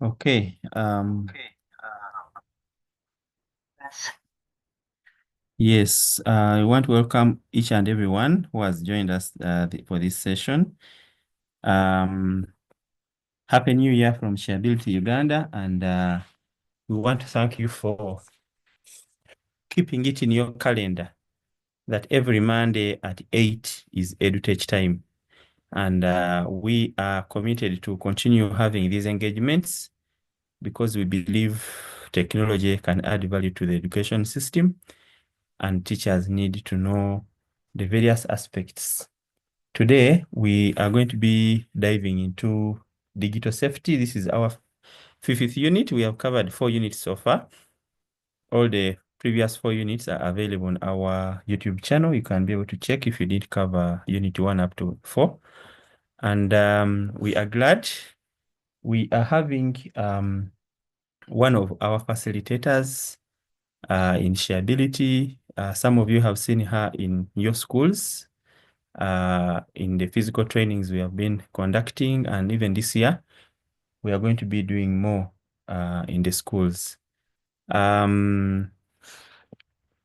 Okay. Yes, I want to welcome each and everyone who has joined us for this session. Happy New Year from Sharebility Uganda, and we want to thank you for keeping it in your calendar that every Monday at 8 is EduTech time. And we are committed to continue having these engagements because we believe technology can add value to the education system, and teachers need to know the various aspects. Today, we are going to be diving into digital safety. This is our fifth unit. We have covered 4 units so far. All the previous 4 units are available on our YouTube channel. You can be able to check if you did cover unit 1 up to 4. And we are glad we are having one of our facilitators in Sharebility. Some of you have seen her in your schools, in the physical trainings we have been conducting, and even this year, we are going to be doing more in the schools.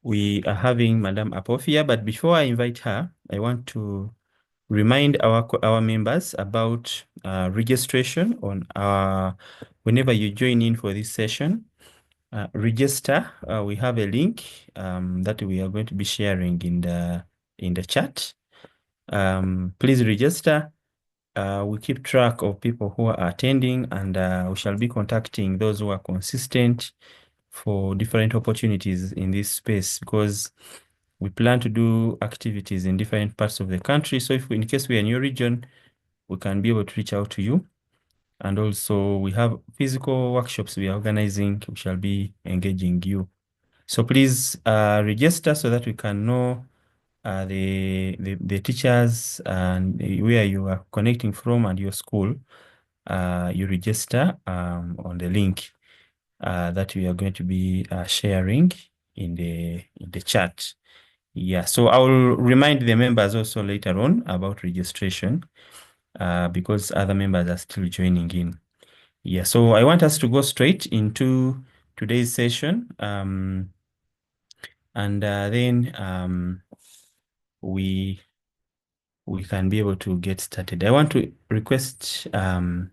We are having Madam Apofia, but before I invite her, I want to remind our members about registration on whenever you join in for this session. Register. We have a link that we are going to be sharing in the chat. Please register. We keep track of people who are attending, and we shall be contacting those who are consistent for different opportunities in this space, because we plan to do activities in different parts of the country. So if in case we are in your region, we can be able to reach out to you. And also we have physical workshops we are organizing. We shall be engaging you. So please register so that we can know the teachers and where you are connecting from and your school. You register on the link that we are going to be sharing in the chat. Yeah, so I will remind the members also later on about registration because other members are still joining in. Yeah, so I want us to go straight into today's session, and then we can be able to get started. I want to request our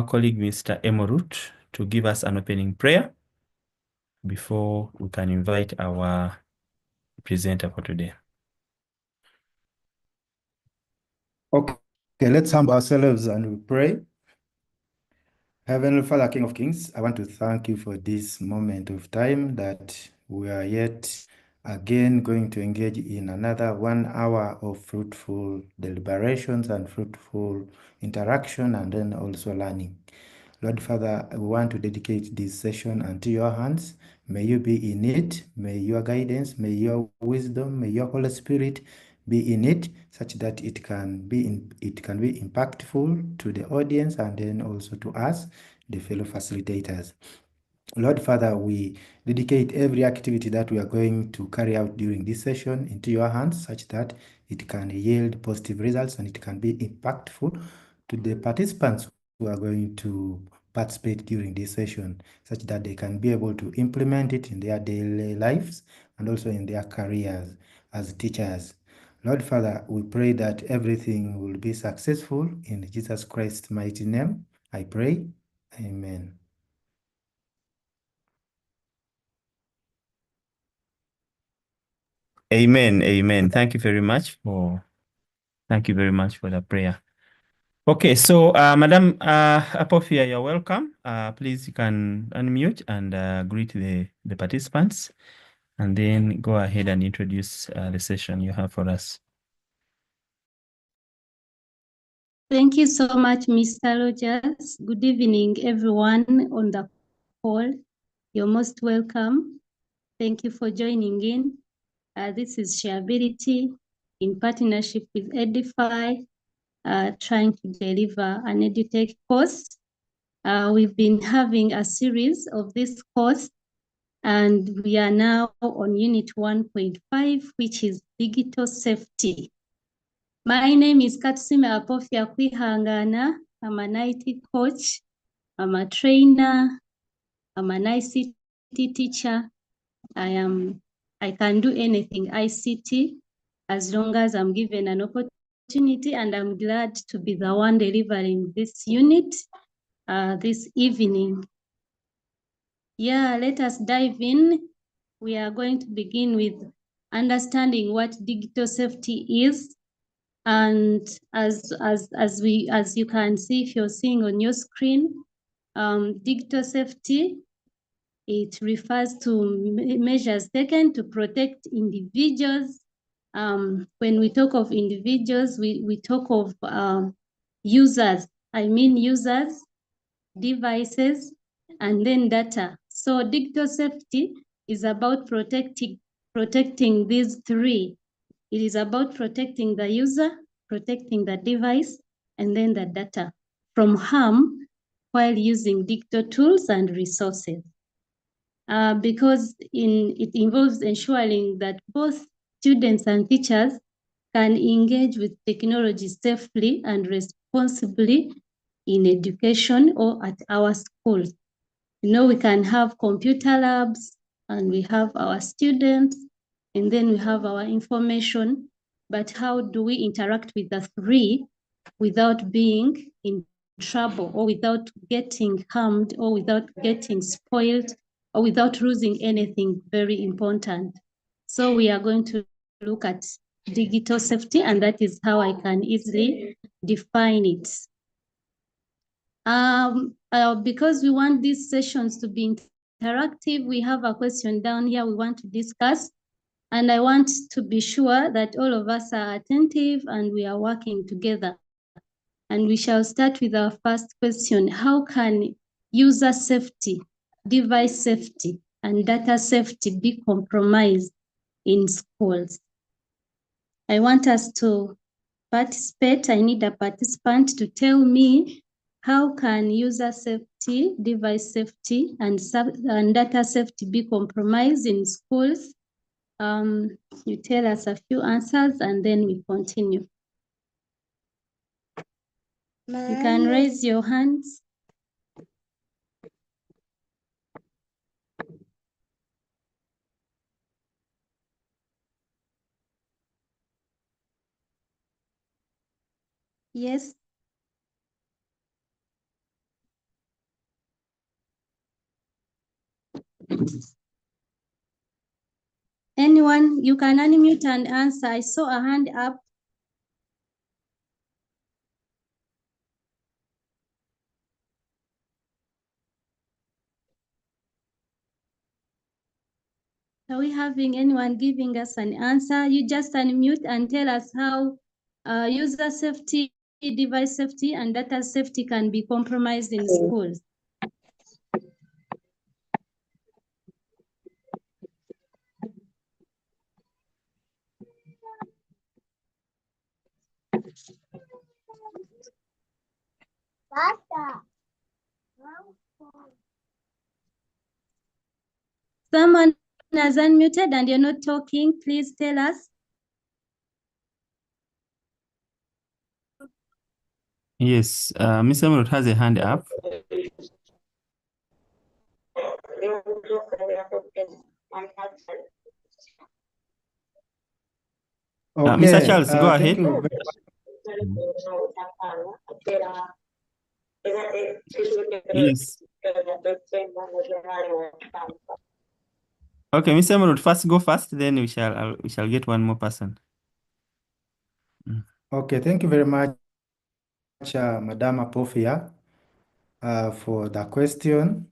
colleague, Mr. Emorut, to give us an opening prayer before we can invite our presenter for today. Okay, let's humble ourselves and we pray. Heavenly Father, King of Kings, I want to thank you for this moment of time that we are yet again going to engage in another 1 hour of fruitful deliberations and fruitful interaction, and then also learning. Lord Father, we want to dedicate this session unto your hands. May you be in it. May your guidance, may your wisdom, may your Holy Spirit be in it, such that it can be impactful to the audience and then also to us, the fellow facilitators. Lord Father, we dedicate every activity that we are going to carry out during this session into your hands, such that it can yield positive results and it can be impactful to the participants who are going to participate during this session, such that they can be able to implement it in their daily lives and also in their careers as teachers. Lord Father, we pray that everything will be successful. In Jesus Christ's mighty name, I pray. Amen. Amen. Amen. Thank you very much for the prayer. Okay, so Madam Apofia, you're welcome. Please, you can unmute and greet the participants, and then go ahead and introduce the session you have for us. Thank you so much, Mr. Rogers. Good evening, everyone on the call. You're most welcome. Thank you for joining in. This is Sharebility in partnership with Edify, trying to deliver an EduTech course. We've been having a series of this course, and we are now on Unit 1.5, which is Digital Safety. My name is Katusiime Apofia Kwihangana. I'm an IT coach. I'm a trainer. I'm an ICT teacher. I can do anything ICT as long as I'm given an opportunity, and I'm glad to be the one delivering this unit this evening. Yeah, let us dive in. We are going to begin with understanding what digital safety is. And as you can see, if you're seeing on your screen, digital safety, it refers to measures taken to protect individuals. When we talk of individuals, we talk of users. I mean users, devices, and then data. So digital safety is about protecting these three. It is about protecting the user, protecting the device, and then the data from harm while using digital tools and resources. Because it involves ensuring that both students and teachers can engage with technology safely and responsibly in education or at our schools. You know, we can have computer labs and we have our students, and then we have our information, but how do we interact with the three without being in trouble or without getting harmed or without getting spoiled or without losing anything very important? So we are going to look at digital safety, and that is how I can easily define it. Because we want these sessions to be interactive, we have a question down here we want to discuss, and I want to be sure that all of us are attentive and we are working together. And we shall start with our first question. How can user safety, device safety, and data safety be compromised in schools? I want us to participate. I need a participant to tell me how can user safety, device safety, and data safety be compromised in schools? You tell us a few answers and then we continue. You can raise your hands. Yes. Anyone, you can unmute and answer. I saw a hand up. Are we having anyone giving us an answer? You just unmute and tell us how user safety, device safety, and data safety can be compromised in schools. Someone has unmuted and you're not talking. Please tell us. Yes, Mr. Emerald has a hand up. Okay, Mr. Charles, go thank ahead. you. Yes. Okay, Mr. Emerald, first go first, then we shall get one more person. Okay, thank you very much, Madam Apofia, for the question.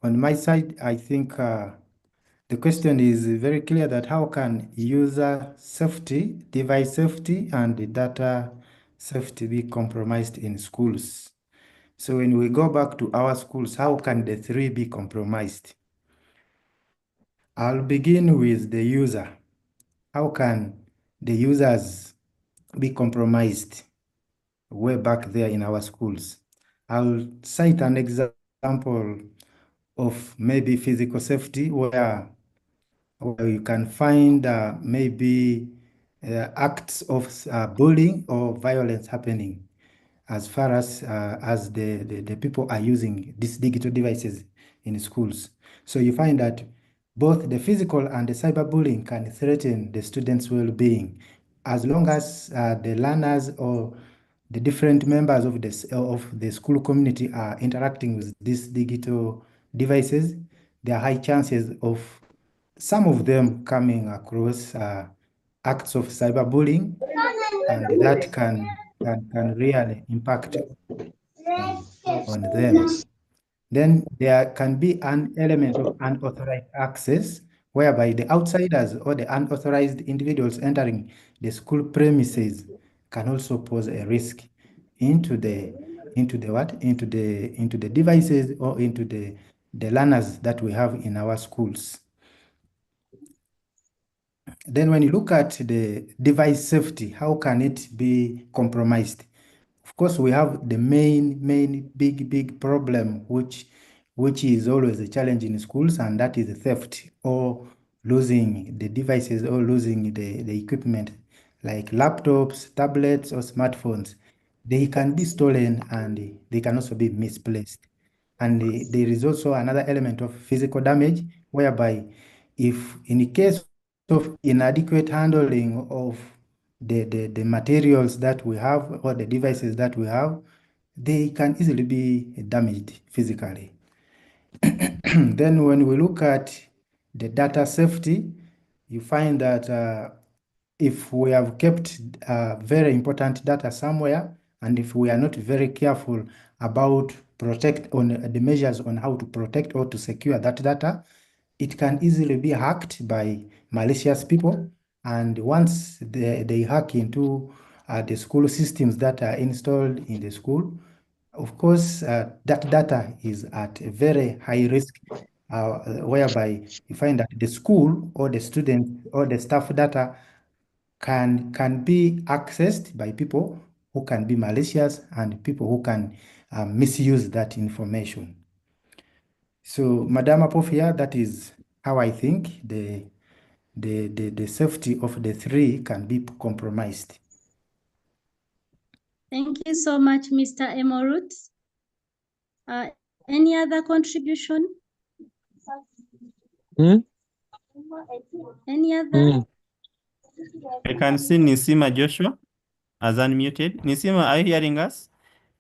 On my side, I think the question is very clear that how can user safety, device safety, and data safety be compromised in schools? So when we go back to our schools, how can the three be compromised? I'll begin with the user. How can the users be compromised way back there in our schools? I'll cite an example of maybe physical safety where you can find maybe acts of bullying or violence happening. as far as the people are using these digital devices in schools. So you find that both the physical and the cyberbullying can threaten the students' well-being, as long as the learners or the different members of the school community are interacting with these digital devices. There are high chances of some of them coming across acts of cyberbullying, and that can really impact on them. Then there can be an element of unauthorized access, whereby the outsiders or the unauthorized individuals entering the school premises can also pose a risk into the devices or into the learners that we have in our schools. Then when you look at the device safety, how can it be compromised? Of course, we have the main big problem, which is always a challenge in schools, and that is theft or losing the devices or losing the equipment like laptops, tablets, or smartphones. They can be stolen and they can also be misplaced. And there is also another element of physical damage, whereby if in the case of inadequate handling of the materials that we have or the devices that we have, they can easily be damaged physically. Then when we look at the data safety, you find that if we have kept very important data somewhere, and if we are not very careful about the measures on how to protect or to secure that data, it can easily be hacked by malicious people. And once they hack into the school systems that are installed in the school, of course, that data is at a very high risk, whereby you find that the school or the student or the staff data can be accessed by people who can be malicious and people who can misuse that information. So, Madam Apofia, that is how I think the safety of the three can be compromised. Thank you so much, Mr. Emorut. Any other contribution? Any other? I can see Nisima Joshua as unmuted. Nisima, are you hearing us?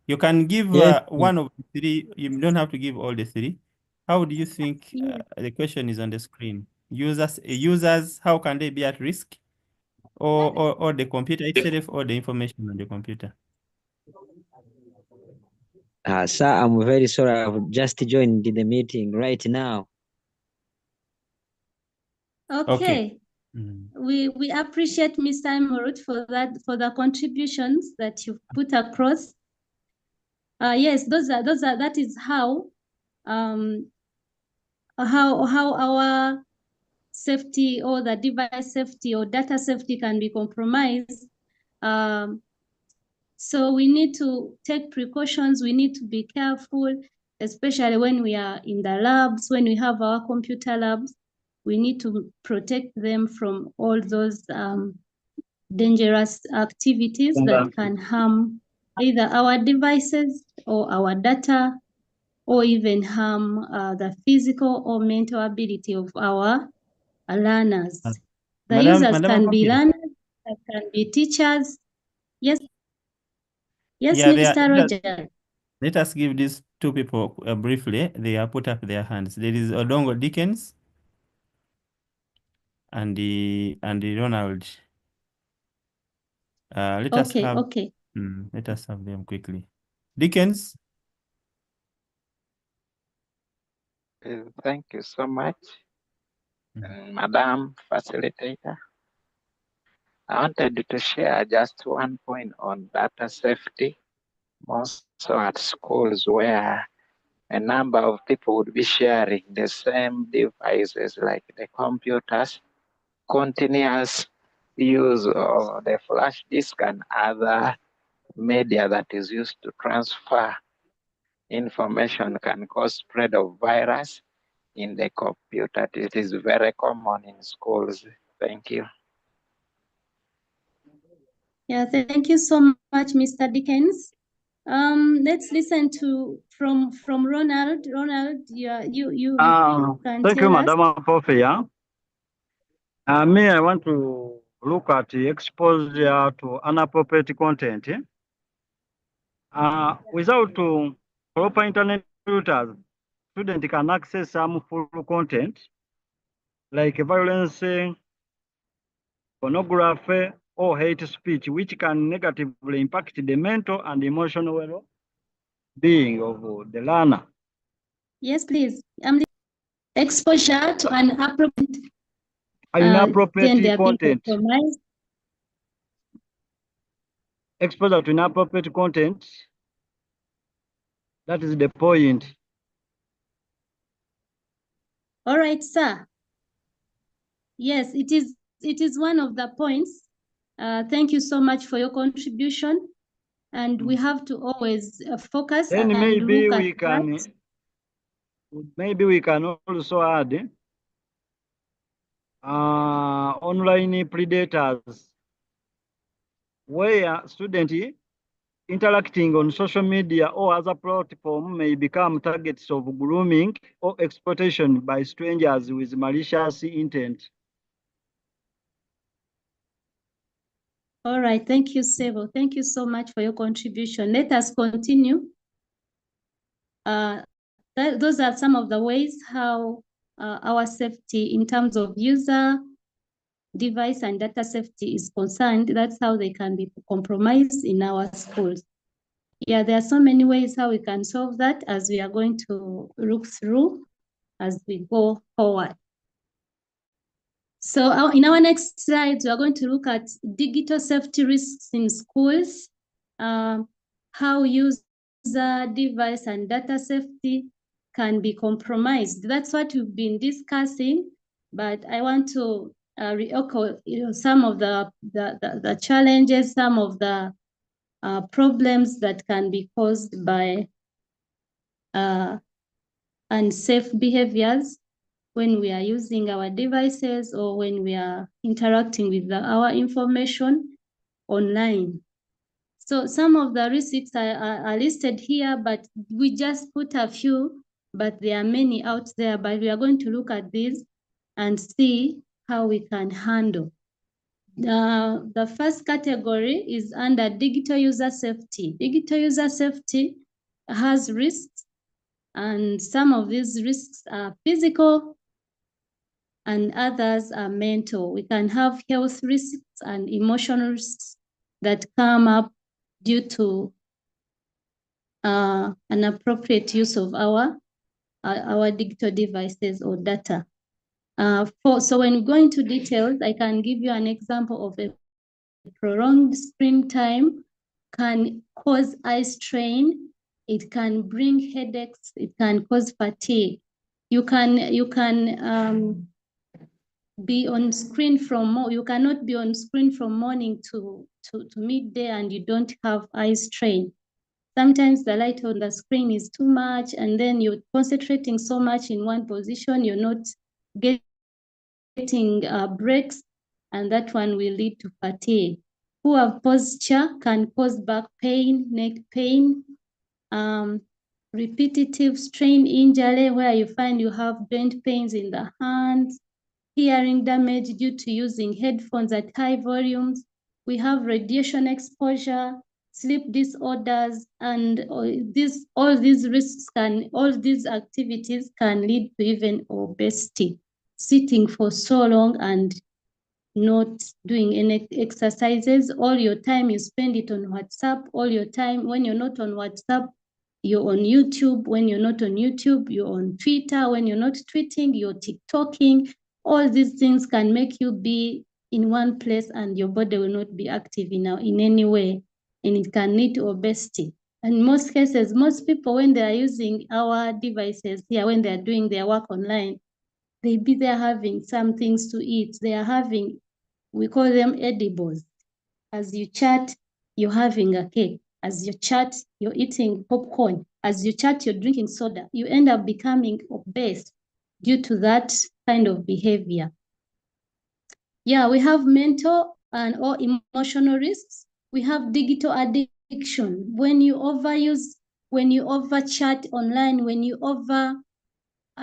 You can give Yes. one of the three. You don't have to give all the three. How do you think the question is on the screen? Users, how can they be at risk? Or the computer itself or the information on the computer? Sir, I'm very sorry. I've just joined the meeting right now. Okay. We appreciate Mr. Emorut for the contributions that you've put across. Yes, that is how our safety or the device safety or data safety can be compromised. So we need to take precautions. We need to be careful, especially when we are in the labs, when we have our computer labs. We need to protect them from all those dangerous activities that can harm either our devices or our data, or even harm the physical or mental ability of our learners. The users can be learners, can be teachers. Yes, Yeah, Mr. Roger. Let us give these two people briefly. They have put up their hands. There is Odongo Dickens and the Ronald. Let us have them quickly. Dickens. Thank you so much, Madam Facilitator. I wanted to share just one point on data safety, most so at schools where a number of people would be sharing the same devices like the computers, continuous use of the flash disk and other media that is used to transfer information can cause spread of virus in the computer. It is very common in schools. Thank you. Yeah, thank you so much, Mr. Dickens. Let's listen to from Ronald. Ronald, you can Thank you, tell us. Madam Apofia. Me, I want to look at the exposure to inappropriate content. Without proper internet filters, students can access harmful content like violence, pornography, or hate speech, which can negatively impact the mental and emotional well-being of the learner. Yes, please. Exposure to inappropriate Inappropriate content. Compromised. Exposure to inappropriate content. That is the point. All right, sir. Yes, it is one of the points. Thank you so much for your contribution. And we have to always focus Then and maybe look we at can that. maybe we can also add online predators, where students interacting on social media or other platforms may become targets of grooming or exploitation by strangers with malicious intent. All right, thank you, Sebo. Thank you so much for your contribution. Let us continue. Those are some of the ways how our safety in terms of user, device, and data safety is concerned. That's how they can be compromised in our schools. Yeah, there are so many ways how we can solve that, as we are going to look through as we go forward. So in our next slides, we are going to look at digital safety risks in schools, how user, device, and data safety can be compromised. That's what we've been discussing, but I want to re-echo some of the challenges, some of the problems that can be caused by unsafe behaviors when we are using our devices or when we are interacting with our information online. So some of the risks are listed here, but we just put a few, but there are many out there, but we are going to look at these and see how we can handle. The first category is under digital user safety. Digital user safety has risks, and some of these risks are physical and others are mental. We can have health risks and emotional risks that come up due to an appropriate use of our digital devices or data. So when we go into details, I can give you an example of a prolonged screen time can cause eye strain. It can bring headaches. It can cause fatigue. You can be on screen you cannot be on screen from morning to midday and you don't have eye strain. Sometimes the light on the screen is too much, and then you're concentrating so much in one position, you're not getting breaks, and that one will lead to fatigue. Poor posture can cause back pain, neck pain, repetitive strain injury, where you find you have joint pains in the hands, hearing damage due to using headphones at high volumes. We have radiation exposure, sleep disorders, and all these activities can lead to even obesity. Sitting for so long and not doing any exercises, all your time you spend it on WhatsApp, all your time when you're not on WhatsApp, you're on YouTube. When you're not on YouTube, you're on Twitter. When you're not tweeting, you're TikToking. All these things can make you be in one place and your body will not be active in any way, and it can lead to obesity. In most cases, most people, when they are using our devices here, when they are doing their work online, they're having some things to eat. They are having, we call them edibles. As you chat, you're having a cake. As you chat, you're eating popcorn. As you chat, you're drinking soda. You end up becoming obese due to that kind of behavior. Yeah, we have mental and or emotional risks. We have digital addiction. When you overchat online, when you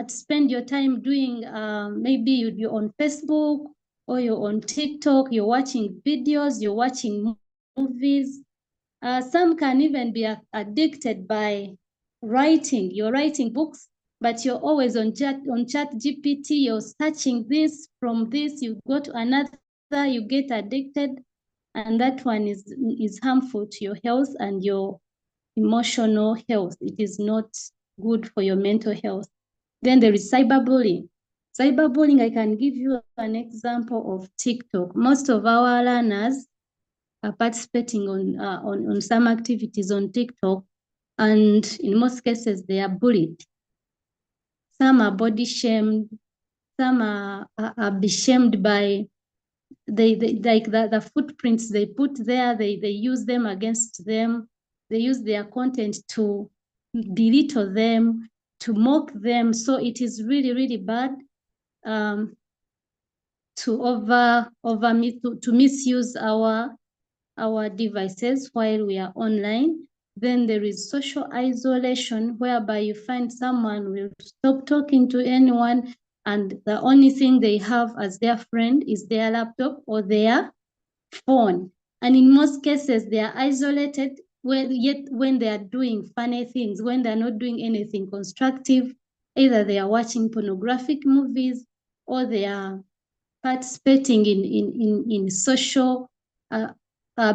spend your time doing, maybe you're on Facebook or you're on TikTok, you're watching videos, you're watching movies. Some can even be addicted by writing. You're writing books, but you're always on chat GPT, you're searching this from this, you go to another, you get addicted, and that one is harmful to your health and your emotional health. It is not good for your mental health. Then there is cyberbullying. Cyberbullying, I can give you an example of TikTok. Most of our learners are participating on some activities on TikTok, and in most cases they are bullied. Some are body shamed, some are shamed by like the footprints they put there, they use them against them. They use their content to belittle them, to mock them. So it is really, really bad to misuse our devices while we are online. Then there is social isolation, whereby you find someone will stop talking to anyone, and the only thing they have as their friend is their laptop or their phone. And in most cases, they are isolated, yet when they are doing funny things, when they're not doing anything constructive, either they are watching pornographic movies or they are participating in social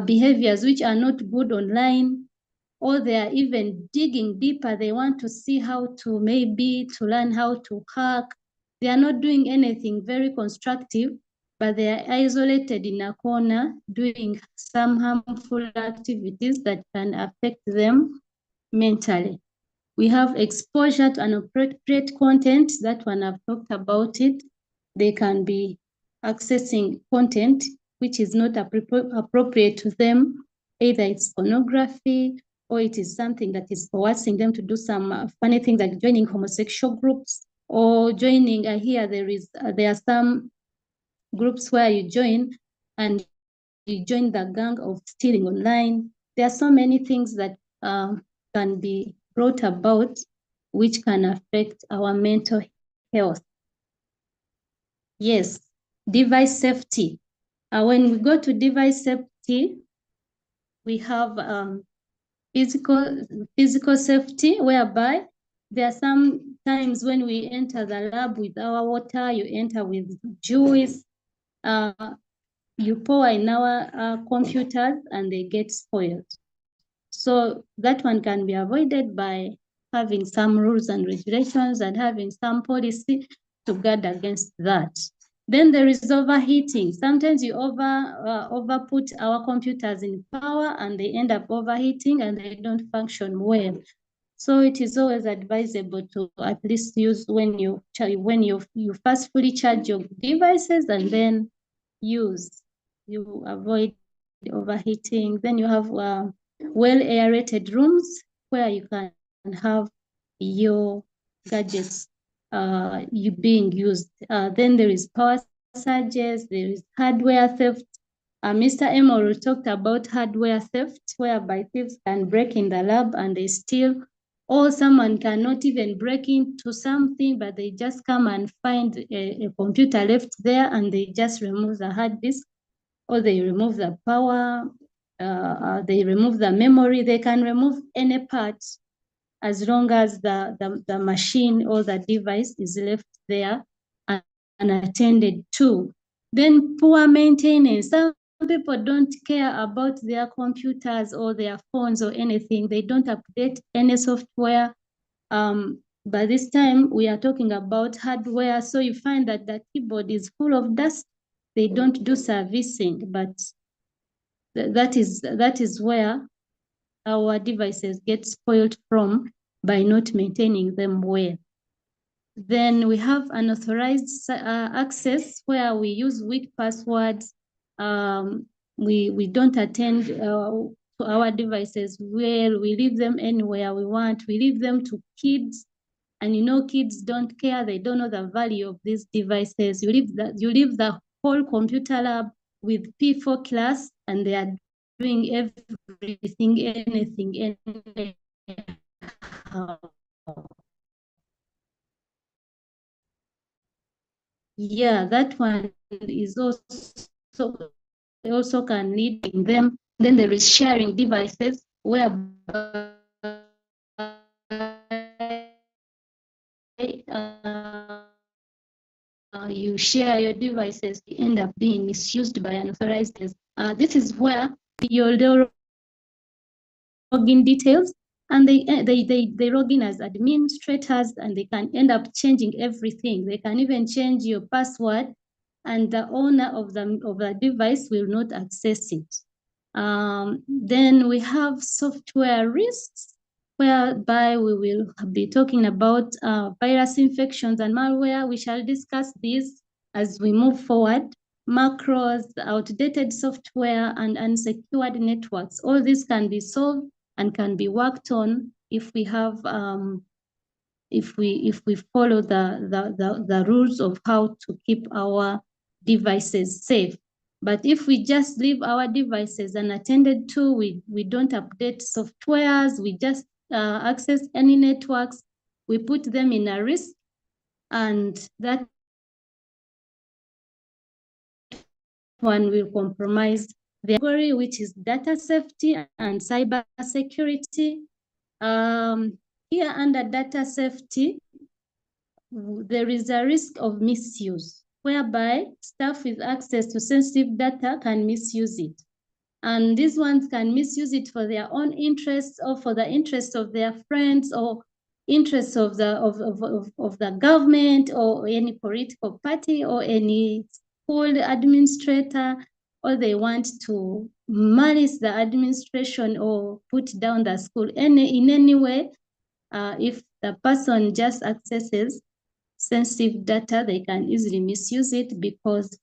behaviors which are not good online, or they are even digging deeper. They want to see how to learn how to hack. They are not doing anything very constructive, but they are isolated in a corner doing some harmful activities that can affect them mentally. We have exposure to inappropriate content. That one I've talked about it. They can be accessing content which is not appropriate to them. Either it's pornography or it is something that is coercing them to do some funny things like joining homosexual groups or joining, I hear there are some groups where you join and you join the gang of stealing online. There are so many things that can be brought about which can affect our mental health. Yes, device safety. When we go to device safety, we have physical safety, whereby there are some times when we enter the lab with our water, you enter with juice, you pour in our computers and they get spoiled. So that one can be avoided by having some rules and regulations and having some policy to guard against that. Then there is overheating. Sometimes you overput our computers in power and they end up overheating and they don't function well. So it is always advisable to at least use when you first fully charge your devices and then use. You avoid overheating. Then you have well aerated rooms where you can have your gadgets being used. Then there is power surges, there is hardware theft. Mr. Emoru talked about hardware theft, whereby thieves can break in the lab and they steal, or someone cannot even break into something, but they just come and find a computer left there and they just remove the hard disk, or they remove the power, they remove the memory. They can remove any part as long as the machine or the device is left there unattended to. Then poor maintenance. Some people don't care about their computers or their phones or anything. They don't update any software. By this time, we are talking about hardware. So you find that the keyboard is full of dust. They don't do servicing, but that is where our devices get spoiled from by not maintaining them well. Then we have unauthorized access, where we use weak passwords. We don't attend to our devices well. We leave them anywhere we want. We leave them to kids. And you know, kids don't care. They don't know the value of these devices. You leave the whole computer lab with P4 class and they are doing everything, anything, anyhow. Yeah, that one is also can lead in them. Then there is sharing devices, whereby you share your devices, you end up being misused by unauthorized. This is where your login details, and they log in as administrators, and they can end up changing everything. They can even change your password, and the owner of the device will not access it. Then we have software risks, whereby we will be talking about virus infections and malware. We shall discuss these as we move forward. Macros, outdated software, and unsecured networks. All this can be solved and can be worked on if we have if we follow the rules of how to keep our devices safe. But if we just leave our devices unattended to, we don't update softwares, we just access any networks, we put them in a risk, and that one will compromise the category, which is data safety and cyber security. Here under data safety, there is a risk of misuse, whereby staff with access to sensitive data can misuse it. And these ones can misuse it for their own interests, or for the interests of their friends, or interests of the government, or any political party, or any school administrator, or they want to malice the administration or put down the school in any way. If the person just accesses sensitive data, they can easily misuse it because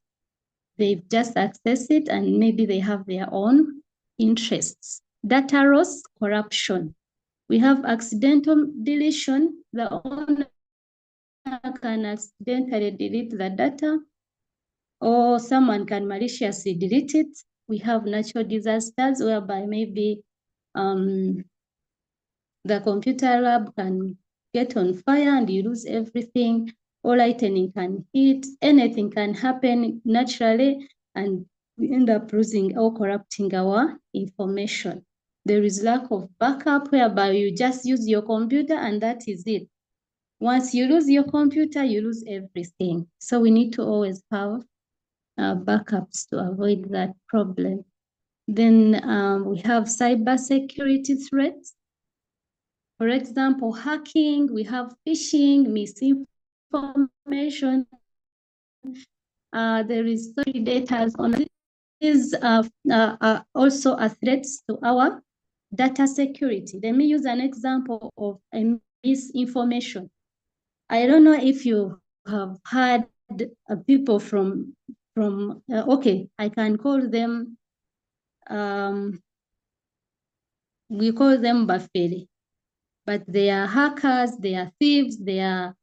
they've just accessed it and maybe they have their own interests. Data loss, corruption. We have accidental deletion. The owner can accidentally delete the data, or someone can maliciously delete it. We have natural disasters, whereby maybe the computer lab can get on fire and you lose everything, or lightning can hit, anything can happen naturally, and we end up losing or corrupting our information. There is lack of backup, whereby you just use your computer and that is it. Once you lose your computer, you lose everything. So we need to always have backups to avoid that problem. Then we have cyber security threats. For example, hacking, we have phishing, misinformation. There is predators on these also a threat to our data security. Let me use an example of a misinformation. I don't know if you have heard people from okay, I can call them, we call them Bafeli, but they are hackers, they are thieves, they are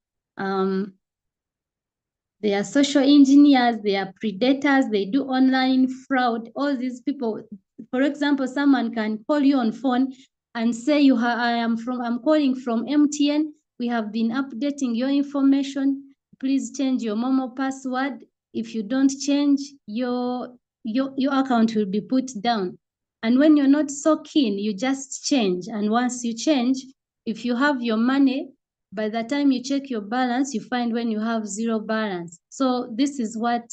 social engineers, they are predators, they do online fraud. All these people, for example, someone can call you on phone and say, I'm calling from MTN. We have been updating your information. Please change your Momo password. If you don't change, your account will be put down. And when you're not so keen, you just change. And once you change, if you have your money, by the time you check your balance, you find when you have zero balance. So this is what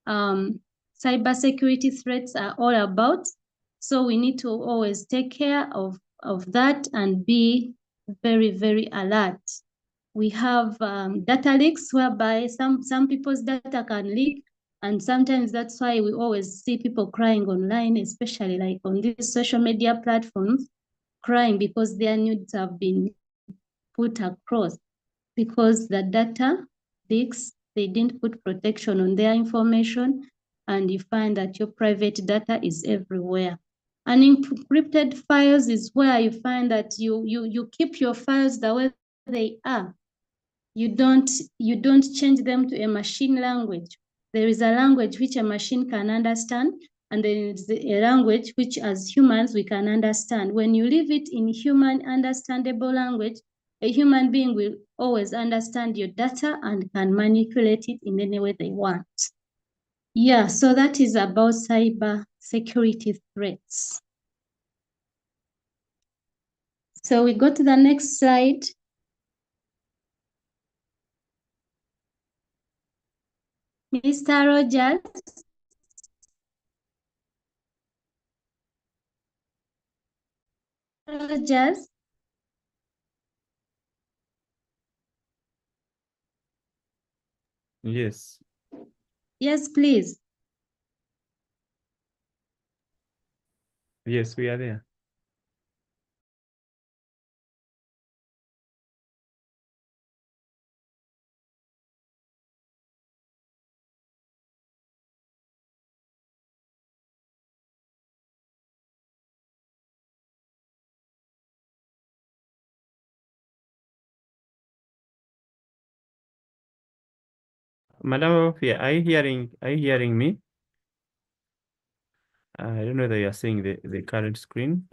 cybersecurity threats are all about. So we need to always take care of that and be very, very alert. We have data leaks, whereby some people's data can leak. And sometimes that's why we always see people crying online, especially like on these social media platforms, crying because their needs have been put across, because the data leaks, they didn't put protection on their information, and you find that your private data is everywhere. Unencrypted files is where you find that you keep your files the way they are. You don't change them to a machine language. There is a language which a machine can understand, and then it's a language which as humans we can understand. When you leave it in human understandable language, a human being will always understand your data and can manipulate it in any way they want. Yeah, so that is about cyber security threats. So we go to the next slide. Mr. Rogers. Rogers. Yes. Yes, please. Yes, we are there. Madam Apofia, are you hearing me? I don't know whether you are seeing the current screen.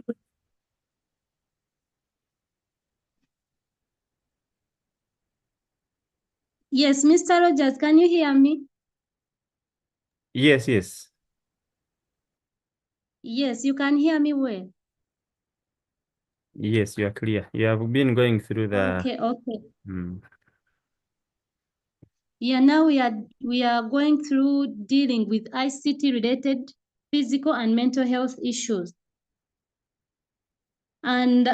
Yes, Mr. Rogers, can you hear me? Yes, yes. Yes, you can hear me well. Yes, you are clear. You have been going through the... Okay. Hmm. Yeah, now we are going through dealing with ICT related physical and mental health issues. And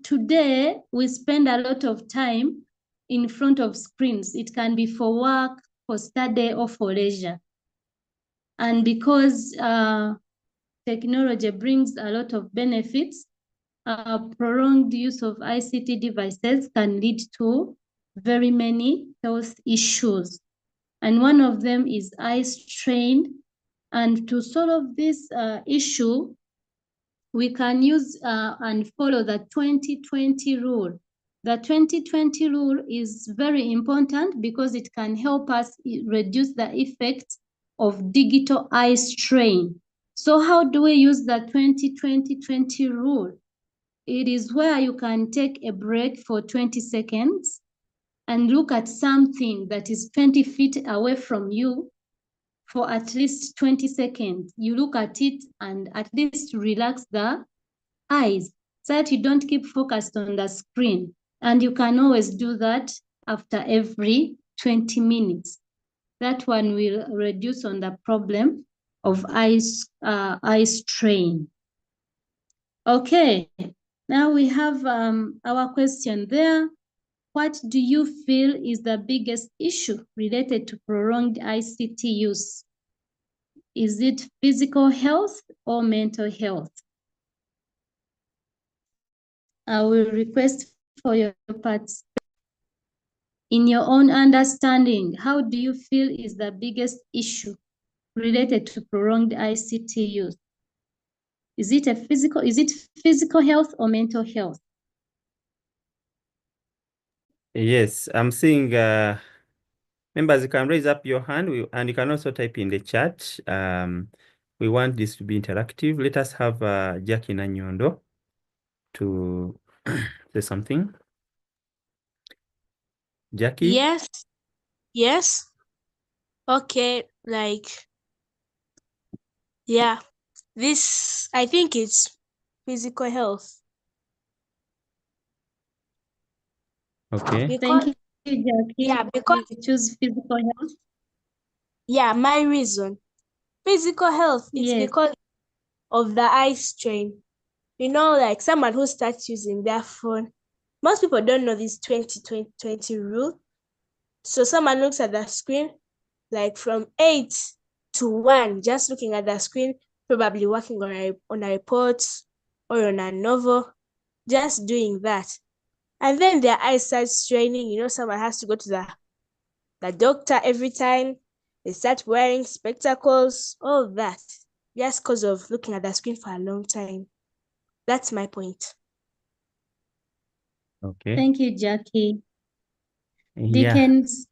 today we spend a lot of time in front of screens. It can be for work, for study, or for leisure. And because technology brings a lot of benefits, prolonged use of ICT devices can lead to very many health issues. And one of them is eye strain. And to solve this issue, we can use and follow the 2020 rule. The 2020 rule is very important because it can help us reduce the effects of digital eye strain. So how do we use the 2020 rule? It is where you can take a break for 20 seconds and look at something that is 20 feet away from you for at least 20 seconds. You look at it and at least relax the eyes so that you don't keep focused on the screen. And you can always do that after every 20 minutes. That one will reduce on the problem of eye strain. Okay, now we have our question there. What do you feel is the biggest issue related to prolonged ICT use? Is it physical health or mental health? I will request for your parts. In your own understanding, how do you feel is the biggest issue related to prolonged ICT use? Is it physical health or mental health? Yes, I'm seeing members, you can raise up your hand and you can also type in the chat. We want this to be interactive. Let us have Jackie Nanyondo to say something. Jackie? Yes. Okay, yeah, this, I think it's physical health. Okay. Thank you, Jackie. Yeah, because you choose physical health. Yeah, my reason. Physical health is because of the eye strain. You know, like someone who starts using their phone. Most people don't know this 2020 rule. So someone looks at the screen, like from 8 to 1, just looking at the screen, probably working on a report or on a novel, just doing that. And then their eyes start straining. You know, someone has to go to the doctor every time. They start wearing spectacles, all that, just because of looking at the screen for a long time. That's my point. Okay. Thank you, Jackie. Yeah. Dickens.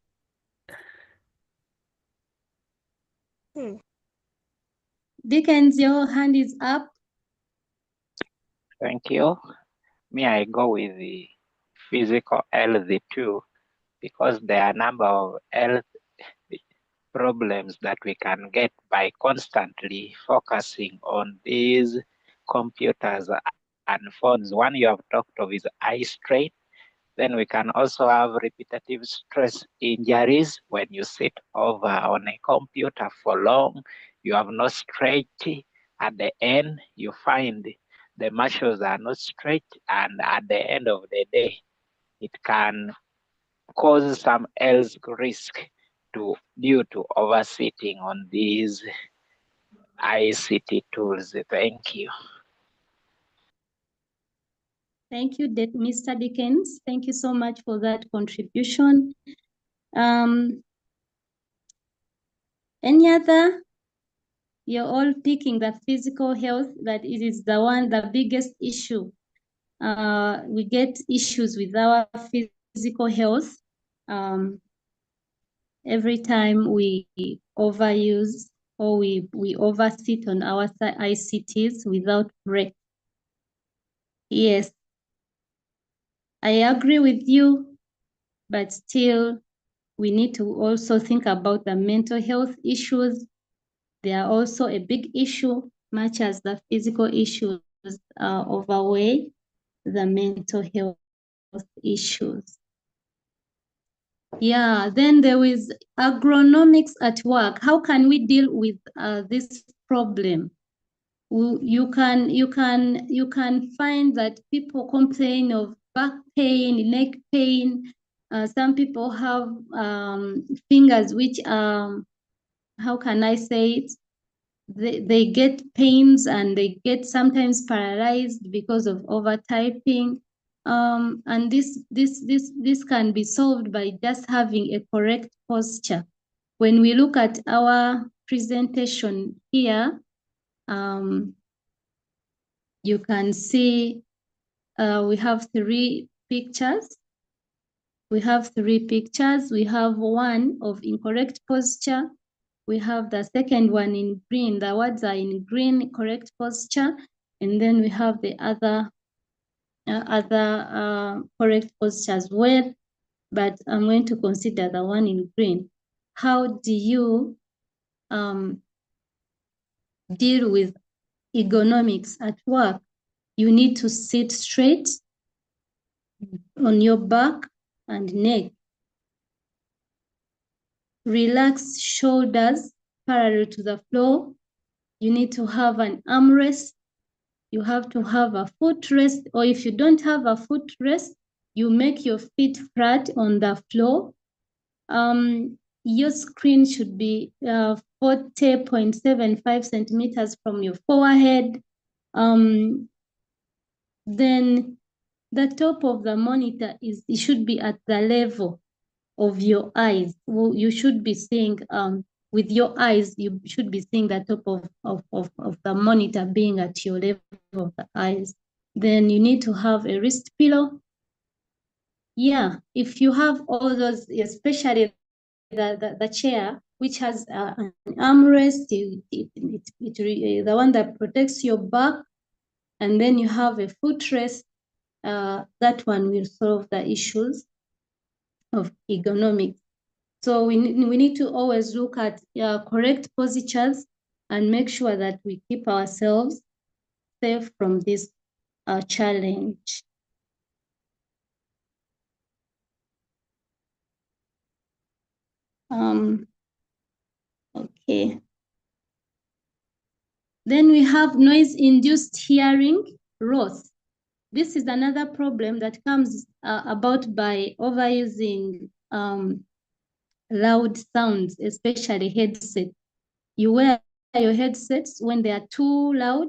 Dickens, your hand is up. Thank you. Me, I go with the physical health too, because there are a number of health problems that we can get by constantly focusing on these computers and phones. One you have talked of is eye strain. Then we can also have repetitive stress injuries. When you sit over on a computer for long, you have no straight. At the end, you find the muscles are not straight, and at the end of the day, it can cause some health risk due to oversitting on these ICT tools. Thank you. Thank you, Mr. Dickens. Thank you so much for that contribution. Any other? You're all picking the physical health, that it is the biggest issue. We get issues with our physical health every time we overuse or we oversit on our ICTs without break. Yes, I agree with you, but still we need to also think about the mental health issues. They are also a big issue, much as the physical issues overweigh the mental health issues. Yeah, then there is agronomics at work. How can we deal with this problem? You can find that people complain of back pain, neck pain. Some people have fingers which how can I say it? They get pains and they get sometimes paralyzed because of over typing. And this can be solved by just having a correct posture. When we look at our presentation here, you can see we have three pictures. We have three pictures. We have one of incorrect posture. We have the second one in green. The words are in green, correct posture. And then we have the other correct posture as well. But I'm going to consider the one in green. How do you deal with ergonomics at work? You need to sit straight on your back and neck. Relax shoulders parallel to the floor. You need to have an armrest. You have to have a footrest, or if you don't have a footrest, you make your feet flat on the floor. Your screen should be 40.75 centimeters from your forehead. Then the top of the monitor it should be at the level of your eyes. Well, you should be seeing with your eyes, you should be seeing the top of the monitor being at your level of the eyes. Then you need to have a wrist pillow. Yeah, if you have all those, especially the chair, which has an armrest, the one that protects your back, and then you have a footrest, that one will solve the issues of ergonomics. So we need to always look at correct postures and make sure that we keep ourselves safe from this challenge. Okay. Then we have noise-induced hearing loss. This is another problem that comes about by overusing loud sounds, especially headsets. You wear your headsets when they are too loud,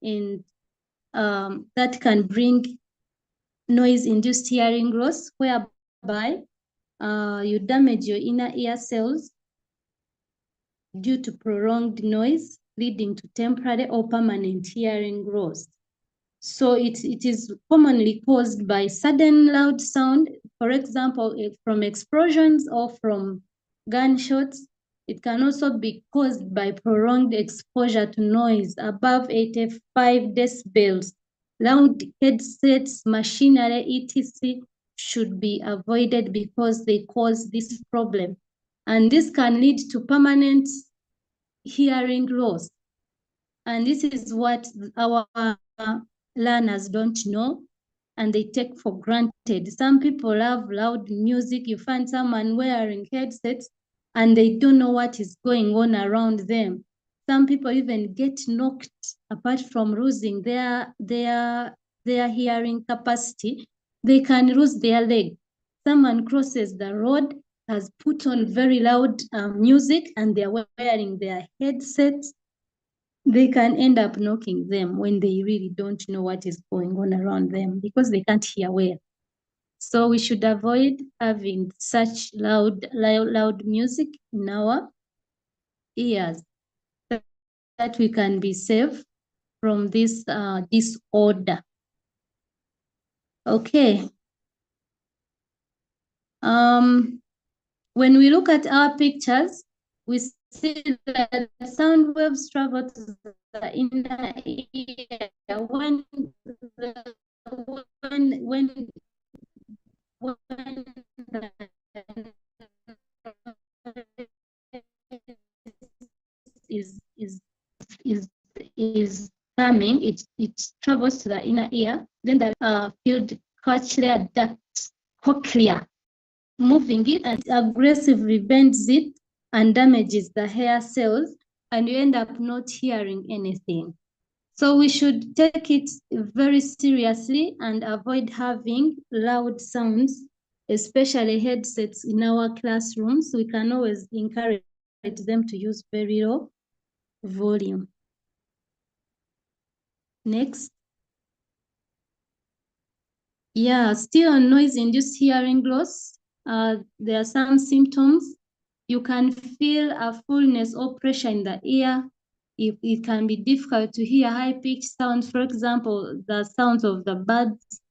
and that can bring noise-induced hearing loss, whereby you damage your inner ear cells due to prolonged noise, leading to temporary or permanent hearing loss. So it is commonly caused by sudden loud sound, for example, from explosions or from gunshots. It can also be caused by prolonged exposure to noise above 85 decibels. Loud headsets, machinery, etc. should be avoided because they cause this problem. And this can lead to permanent hearing loss. And this is what our learners don't know, and they take for granted. Some people love loud music. You find someone wearing headsets and they don't know what is going on around them. Some people even get knocked, apart from losing their hearing capacity, they can lose their leg. Someone crosses the road, has put on very loud music, and they're wearing their headsets. They can end up knocking them when they really don't know what is going on around them because they can't hear well. So we should avoid having such loud music in our ears, that we can be safe from this disorder. Okay. When we look at our pictures, we see that sound waves travel to the inner ear when is coming, it travels to the inner ear, then the field cochlear duct, cochlea, moving it and aggressively bends it and damages the hair cells, and you end up not hearing anything. So we should take it very seriously and avoid having loud sounds, especially headsets in our classrooms. We can always encourage them to use very low volume. Next. Yeah, still on noise-induced hearing loss, there are some symptoms. You can feel a fullness or pressure in the ear. It can be difficult to hear high-pitched sounds. For example, the sounds of the birds.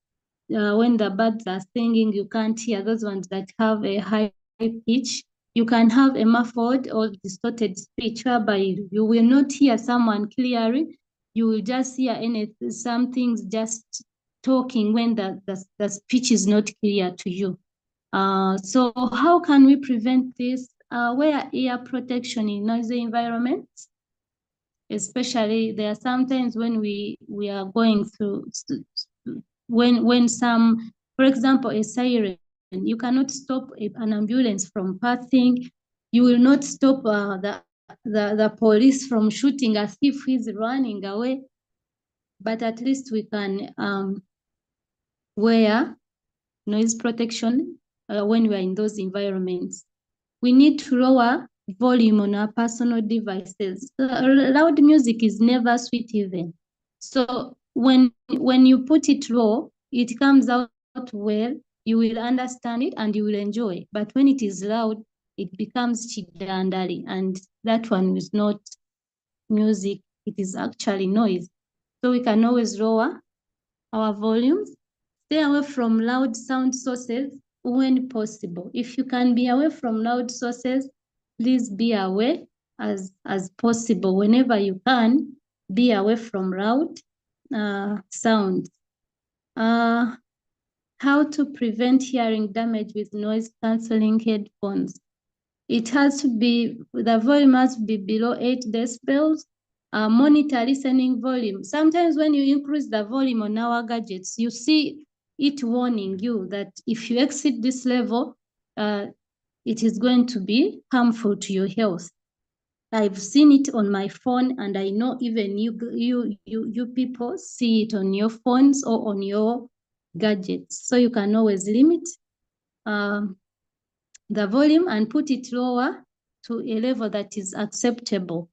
When the birds are singing, you can't hear those ones that have a high pitch. You can have a muffled or distorted speech, whereby you will not hear someone clearly. You will just hear some things just talking when the speech is not clear to you. So how can we prevent this? Wear ear protection in noisy environments. Especially there are sometimes when we are going through, when some, for example, a siren, you cannot stop an ambulance from passing. You will not stop the police from shooting a thief who is running away. But at least we can wear noise protection when we are in those environments. We need to lower volume on our personal devices. Loud music is never sweet even. So when you put it low, it comes out well, you will understand it and you will enjoy. But when it is loud, it becomes chidandali, and that one is not music, it is actually noise. So we can always lower our volumes. Stay away from loud sound sources when possible. If you can be away from loud sources, please be away as possible. Whenever you can, be away from loud sounds. How to prevent hearing damage with noise cancelling headphones? It has to be, the volume must be below 8 decibels. Monitor listening volume. Sometimes when you increase the volume on our gadgets, you see it warning you that if you exceed this level, it is going to be harmful to your health. I've seen it on my phone, and I know even you people see it on your phones or on your gadgets. So you can always limit the volume and put it lower to a level that is acceptable.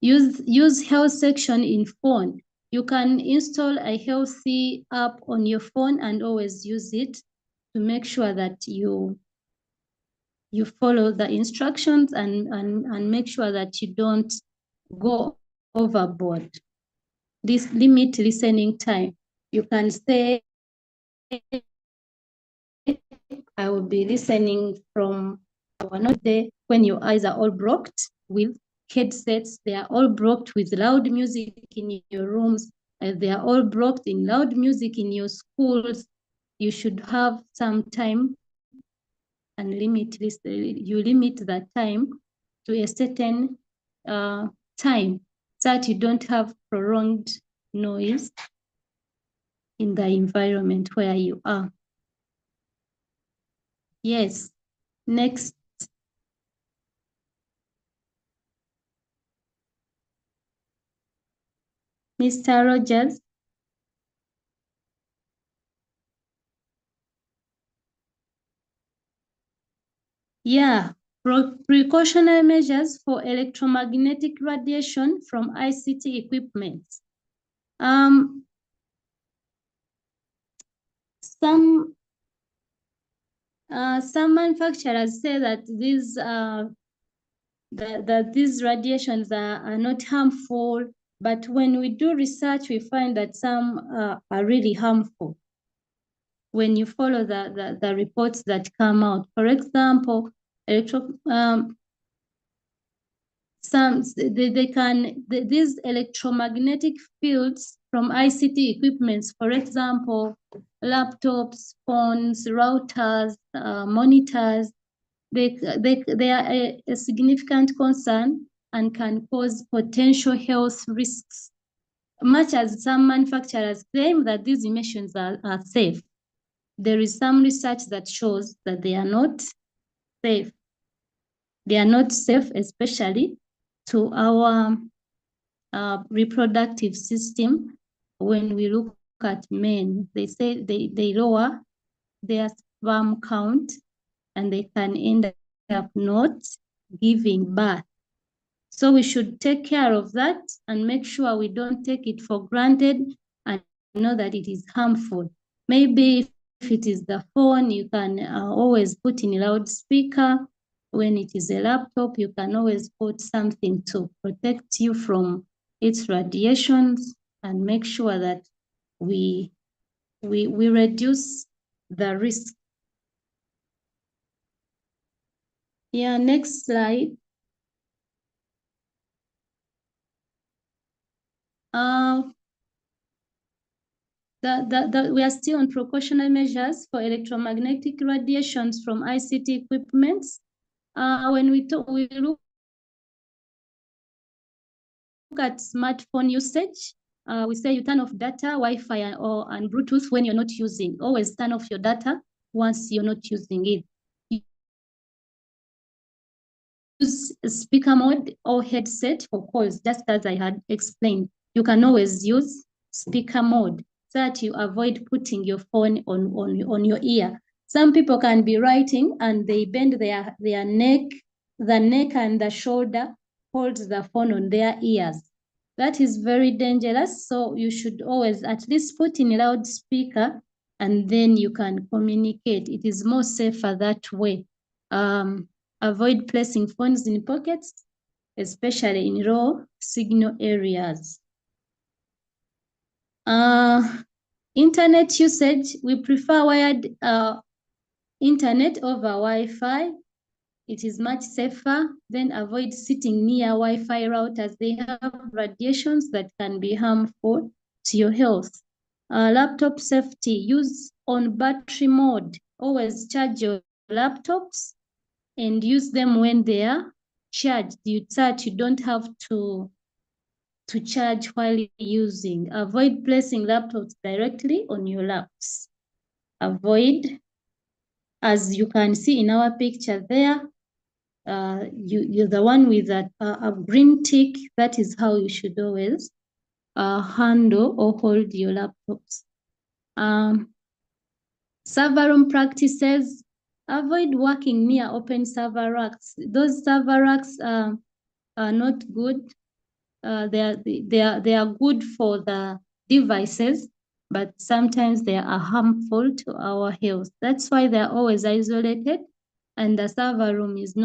Use health section in phone. You can install a healthy app on your phone and always use it to make sure that you follow the instructions and make sure that you don't go overboard. This limit listening time. You can say, I will be listening from are not there when your eyes are all blocked with headsets. They are all blocked with loud music in your rooms. They are all blocked in loud music in your schools. You should have some time and limit this. You limit that time to a certain time so that you don't have prolonged noise in the environment where you are. Yes, next. Mr. Rogers. Yeah, precautionary measures for electromagnetic radiation from ICT equipment. Some manufacturers say that these radiations are not harmful, but when we do research, we find that some are really harmful when you follow the reports that come out. For example, these electromagnetic fields from ICT equipments, for example, laptops, phones, routers, monitors, they are a significant concern and can cause potential health risks. Much as some manufacturers claim that these emissions are safe, there is some research that shows that they are not safe. They are not safe, especially to our reproductive system. When we look at men, they say they lower their sperm count and they can end up not giving birth. So we should take care of that and make sure we don't take it for granted and know that it is harmful. Maybe if it is the phone, you can always put in a loudspeaker. When it is a laptop, you can always put something to protect you from its radiations and make sure that we reduce the risk. Yeah, next slide. We are still on precautionary measures for electromagnetic radiations from ICT equipments. When we look at smartphone usage, we say you turn off data, Wi-Fi, and Bluetooth when you're not using. Always turn off your data once you're not using it. Use speaker mode or headset for calls, just as I had explained. You can always use speaker mode so that you avoid putting your phone on your ear. Some people can be writing and they bend their neck, the neck and the shoulder holds the phone on their ears. That is very dangerous. So you should always at least put in a loudspeaker and then you can communicate. It is more safer that way. Avoid placing phones in pockets, especially in low signal areas. Internet usage, we prefer wired internet over Wi-Fi. It is much safer. Then avoid sitting near Wi-Fi routers. They have radiations that can be harmful to your health. Laptop safety, use on battery mode. Always charge your laptops and use them when they are charged. You don't have to charge while using. Avoid placing laptops directly on your laps. Avoid, as you can see in our picture there, you're the one with a green tick. That is how you should always handle or hold your laptops. Server room practices, avoid working near open server racks. Those server racks are not good. They are good for the devices, but sometimes they are harmful to our health. That's why they are always isolated, and the server room is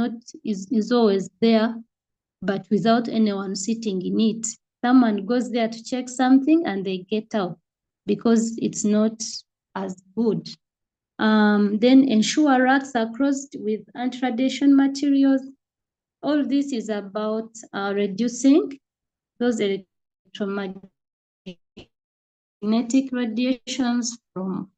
always there, but without anyone sitting in it. Someone goes there to check something and they get out because it's not as good. Then ensure racks are crossed with anti-radiation materials. All this is about reducing those electromagnetic radiations from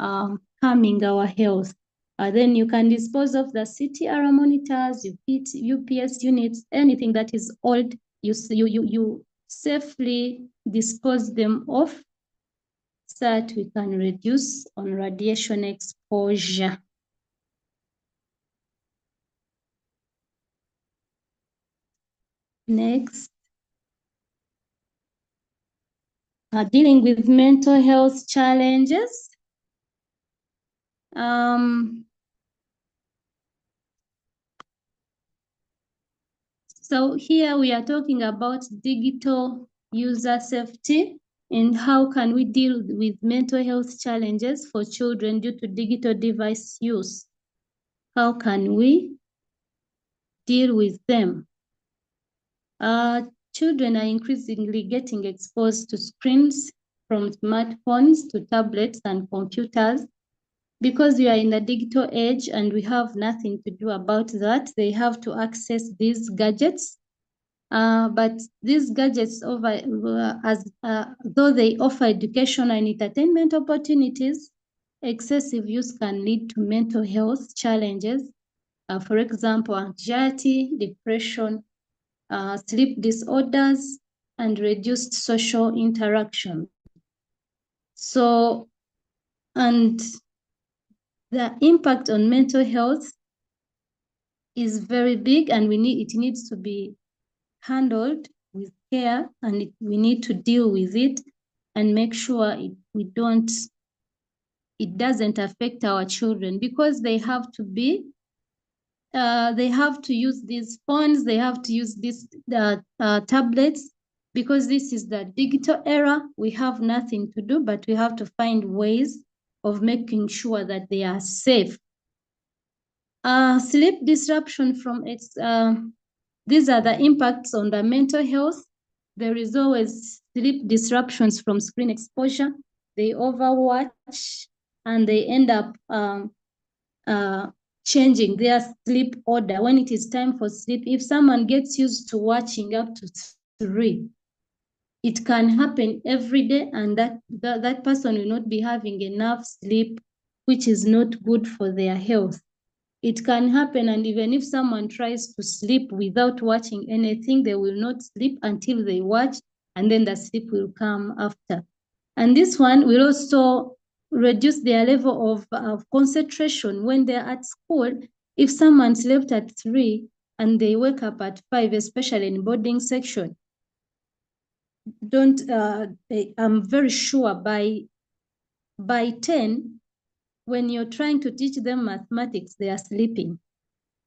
harming our health. Then you can dispose of the CTR monitors, UPS units, anything that is old, you safely dispose them off so that we can reduce on radiation exposure. Next. Dealing with mental health challenges. So here we are talking about digital user safety and how can we deal with mental health challenges for children due to digital device use. How can we deal with them? Children are increasingly getting exposed to screens from smartphones to tablets and computers. Because we are in the digital age and we have nothing to do about that, they have to access these gadgets. But these gadgets, though they offer education and entertainment opportunities, excessive use can lead to mental health challenges. For example, anxiety, depression, sleep disorders, and reduced social interaction. So, and the impact on mental health is very big, and it needs to be handled with care, and we need to deal with it and make sure it doesn't affect our children, because they have to use these phones, they have to use these tablets, because this is the digital era. We have nothing to do, but we have to find ways of making sure that they are safe. Sleep disruption from these are the impacts on the mental health. There is always sleep disruptions from screen exposure. They overwatch and they end up changing their sleep order when it is time for sleep. If someone gets used to watching up to 3, it can happen every day, and that person will not be having enough sleep, which is not good for their health. It can happen, and even if someone tries to sleep without watching anything, they will not sleep until they watch, and then the sleep will come after. And this one will also reduce their level of concentration when they're at school. If someone slept at 3 and they wake up at 5, especially in boarding section, I'm very sure by 10, when you're trying to teach them mathematics, they are sleeping.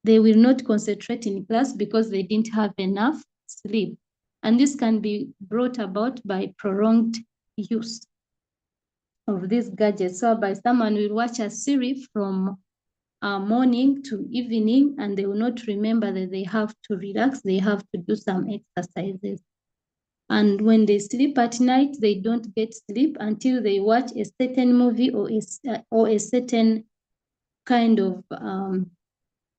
They will not concentrate in class because they didn't have enough sleep. And this can be brought about by prolonged use of these gadgets. So by someone will watch a series from morning to evening, and they will not remember that they have to relax, they have to do some exercises. And when they sleep at night, they don't get sleep until they watch a certain movie or a certain kind of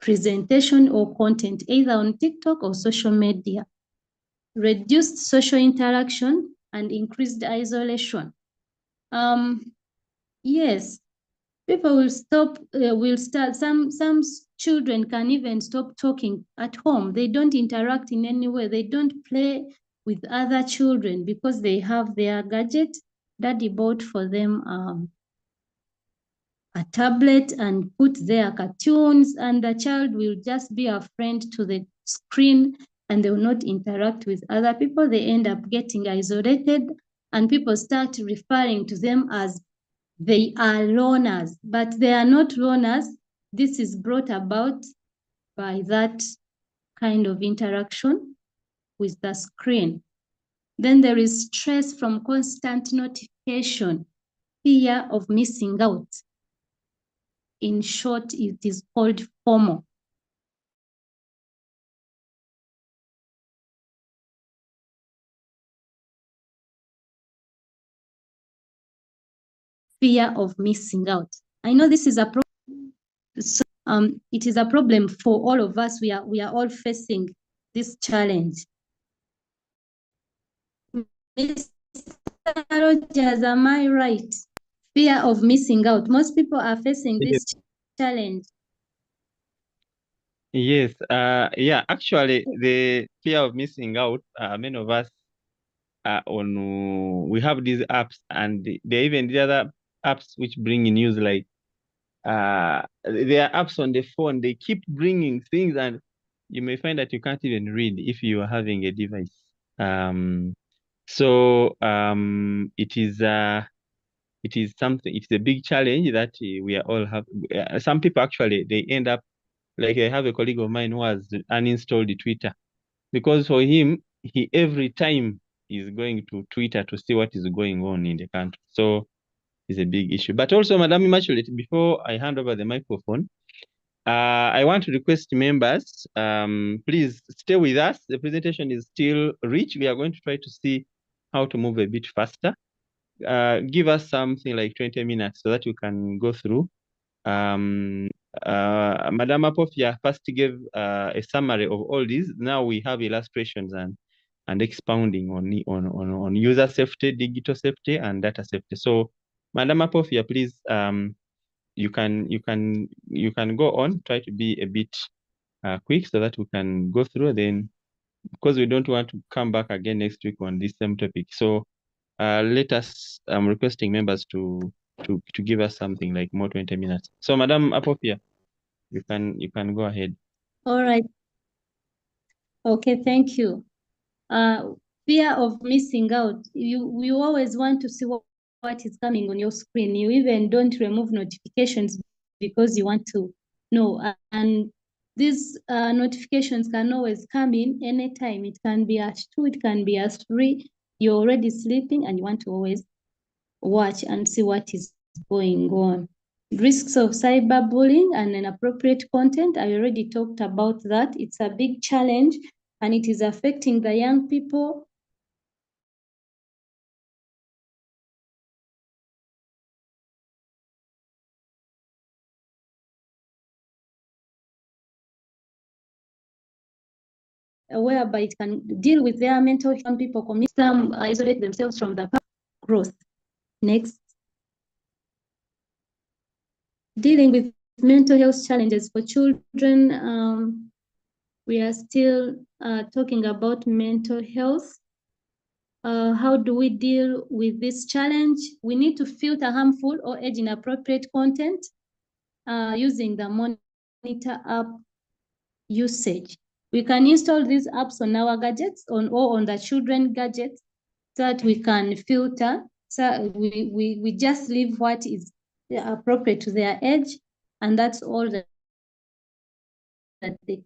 presentation or content, either on TikTok or social media. Reduced social interaction and increased isolation. Yes, people will start, some children can even stop talking at home. They don't interact in any way. They don't play with other children because they have their gadget. Daddy bought for them a tablet and put their cartoons, and the child will just be a friend to the screen and they will not interact with other people. They end up getting isolated, and people start referring to them as they are loners, but they are not loners. This is brought about by that kind of interaction with the screen. Then there is stress from constant notification, fear of missing out. In short, it is called FOMO. Fear of missing out. I know this is a problem. So, it is a problem for all of us. We are all facing this challenge. Mr. Rogers, am I right? Fear of missing out. Most people are facing this challenge. Yes, yeah, actually, the fear of missing out, many of us are on, we have these apps, and there even the other apps which bring in news, like, there are apps on the phone, they keep bringing things, and you may find that you can't even read if you are having a device. It is something, it's a big challenge that we are all have. Some people actually, they end up, like I have a colleague of mine who has uninstalled Twitter because for him, he every time is going to Twitter to see what is going on in the country. So it's a big issue. But also, Madam Immaculate, before I hand over the microphone, I want to request members, please stay with us. The presentation is still rich. We are going to try to see how to move a bit faster. Give us something like 20 minutes so that you can go through. Madam Apofia first gave a summary of all these. Now we have illustrations and expounding on user safety, digital safety, and data safety. So, Madam Apofia, please, you can go on. Try to be a bit quick so that we can go through. Then, because we don't want to come back again next week on this same topic. So, let us. I'm requesting members to give us something like more 20 minutes. So, Madam Apofia, you can go ahead. All right. Okay, thank you. Fear of missing out. You always want to see what is coming on your screen. You even don't remove notifications because you want to know. And these notifications can always come in anytime. It can be at 2, it can be at 3. You're already sleeping and you want to always watch and see what is going on. Risks of cyberbullying and inappropriate content. I already talked about that. It's a big challenge and it is affecting the young people. Whereby it can deal with their mental health. Some people commit, some isolate themselves from the growth. Next. Dealing with mental health challenges for children. We are still talking about mental health. How do we deal with this challenge? We need to filter harmful or age inappropriate content using the monitor app usage. We can install these apps on our gadgets or on the children gadgets so that we can filter. So we just leave what is appropriate to their age, and that's all that they.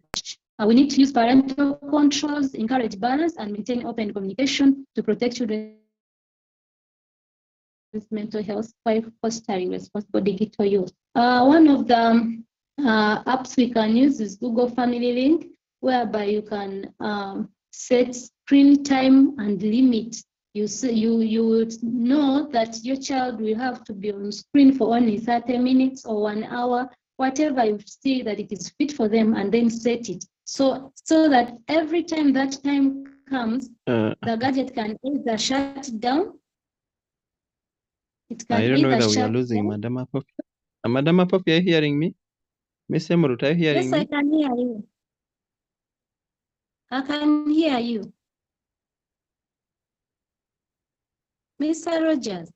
We need to use parental controls, encourage balance, and maintain open communication to protect children's mental health while fostering responsible digital use. One of the apps we can use is Google Family Link, whereby you can set screen time and limit. You would know that your child will have to be on screen for only 30 minutes or 1 hour, whatever you see that it is fit for them, and then set it. So that every time that time comes, the gadget can either shut down. It can I don't know whether we are shut losing down. Madam Apofia. Madam Apofia, are you hearing me? Miss Emrut, are you hearing me? Yes, I can hear you. I can hear you. Mr. Rogers.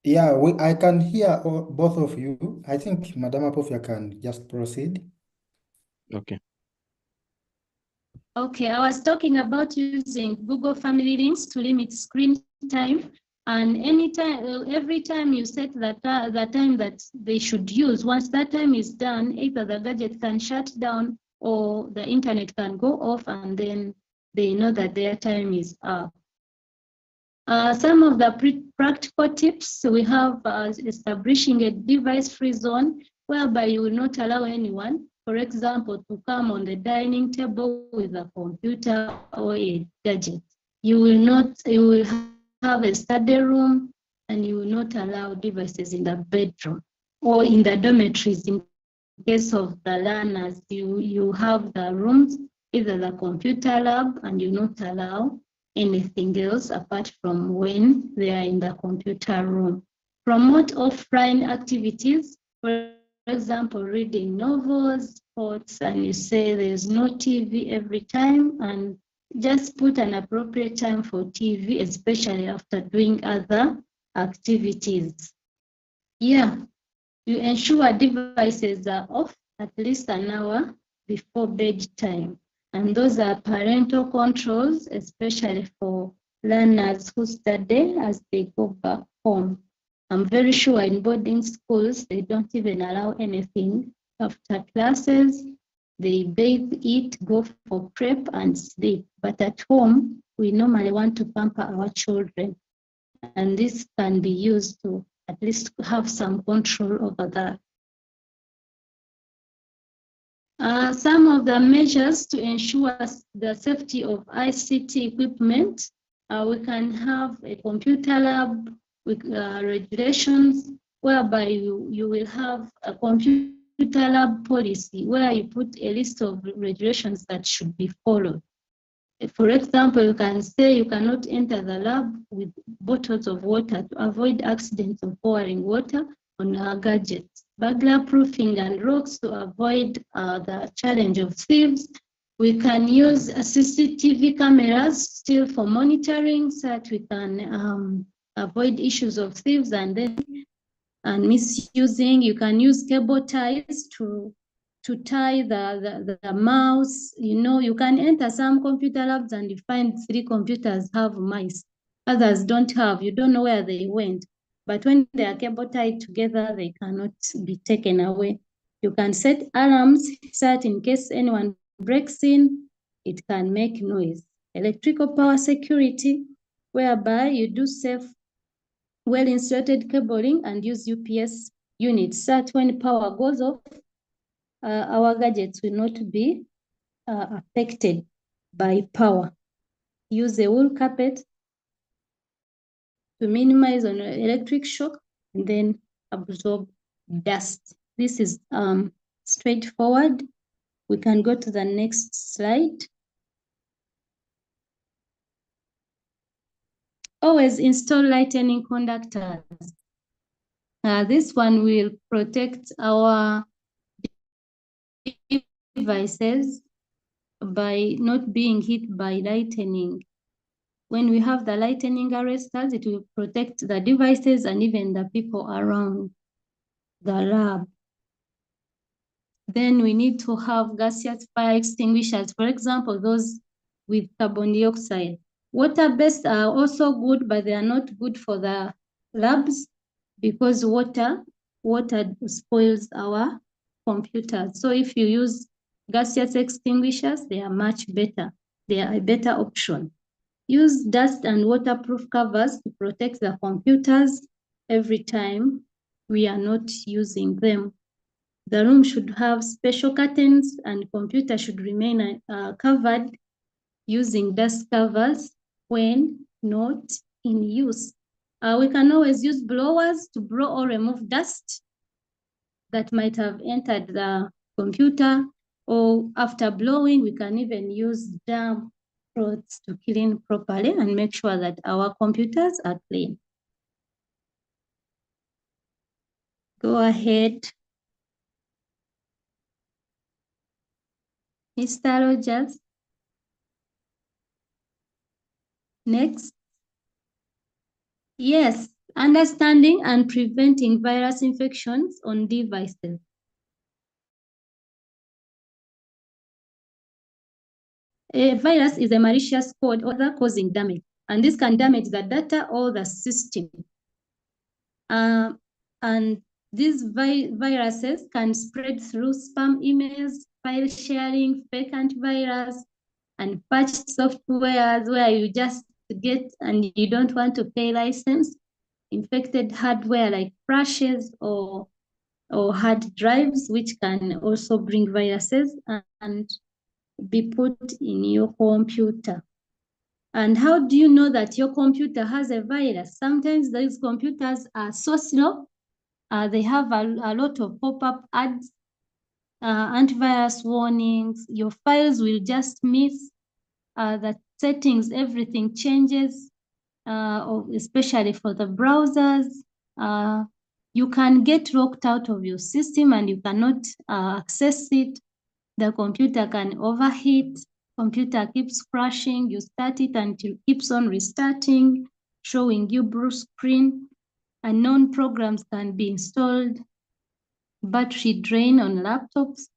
Yeah, I can hear both of you. I think Madam Apofia can just proceed. Okay. Okay, I was talking about using Google Family Links to limit screen time, and every time you set the time that they should use, once that time is done, either the gadget can shut down or the internet can go off, and then they know that their time is up. Some of the practical tips we have establishing a device-free zone whereby you will not allow anyone, for example, to come on the dining table with a computer or a gadget. You will have a study room and you will not allow devices in the bedroom or in the dormitories. In case of the learners, you have the rooms, either the computer lab, and you not allow anything else apart from when they are in the computer room. Promote offline activities, for example, reading novels, sports, and you say there's no TV every time, and just put an appropriate time for TV, especially after doing other activities. Yeah, you ensure devices are off at least an hour before bedtime. And those are parental controls, especially for learners who study as they go back home. I'm very sure in boarding schools, they don't even allow anything after classes. They bathe, eat, go for prep, and sleep. But at home, we normally want to pamper our children. And this can be used to at least have some control over that. Some of the measures to ensure the safety of ICT equipment, we can have a computer lab with regulations whereby you will have a computer lab policy where you put a list of regulations that should be followed. For example, you can say you cannot enter the lab with bottles of water to avoid accidents of pouring water on our gadgets. Burglar proofing and locks to avoid the challenge of thieves. We can use CCTV cameras still for monitoring so that we can avoid issues of thieves and misusing. You can use cable ties to tie the mouse. You know, you can enter some computer labs and you find 3 computers have mice, others don't have. You don't know where they went. But when they are cable tied together, they cannot be taken away. You can set alarms so that in case anyone breaks in, it can make noise. Electrical power security, whereby you do safe, well-inserted cabling and use UPS units so that when power goes off, our gadgets will not be affected by power. Use a wool carpet to minimize an electric shock and then absorb dust. This is straightforward. We can go to the next slide. Always install lightning conductors. This one will protect our devices by not being hit by lightning. When we have the lightning arresters, it will protect the devices and even the people around the lab. Then we need to have gaseous fire extinguishers, for example, those with carbon dioxide. Water-based are also good, but they are not good for the labs because water spoils our computers. So if you use gaseous extinguishers, they are much better. They are a better option. Use dust and waterproof covers to protect the computers every time we are not using them. The room should have special curtains and computer should remain covered using dust covers when not in use. We can always use blowers to blow or remove dust that might have entered the computer, or after blowing, we can even use damp clothes to clean properly and make sure that our computers are clean. Go ahead, Mr. Rogers. Next. Yes, understanding and preventing virus infections on devices. A virus is a malicious code or other causing damage, and this can damage the data or the system. And these viruses can spread through spam emails, file sharing, fake antivirus, and patched softwares where you just get and you don't want to pay license. Infected hardware like flashes or hard drives, which can also bring viruses and be put in your computer. And how do you know that your computer has a virus? Sometimes these computers are so slow. They have a lot of pop-up ads, antivirus warnings. Your files will just miss the settings, everything changes, especially for the browsers. You can get locked out of your system and you cannot access it. The computer can overheat. Computer keeps crashing. You start it and it keeps on restarting, showing you blue screen. Unknown programs can be installed. Battery drain on laptops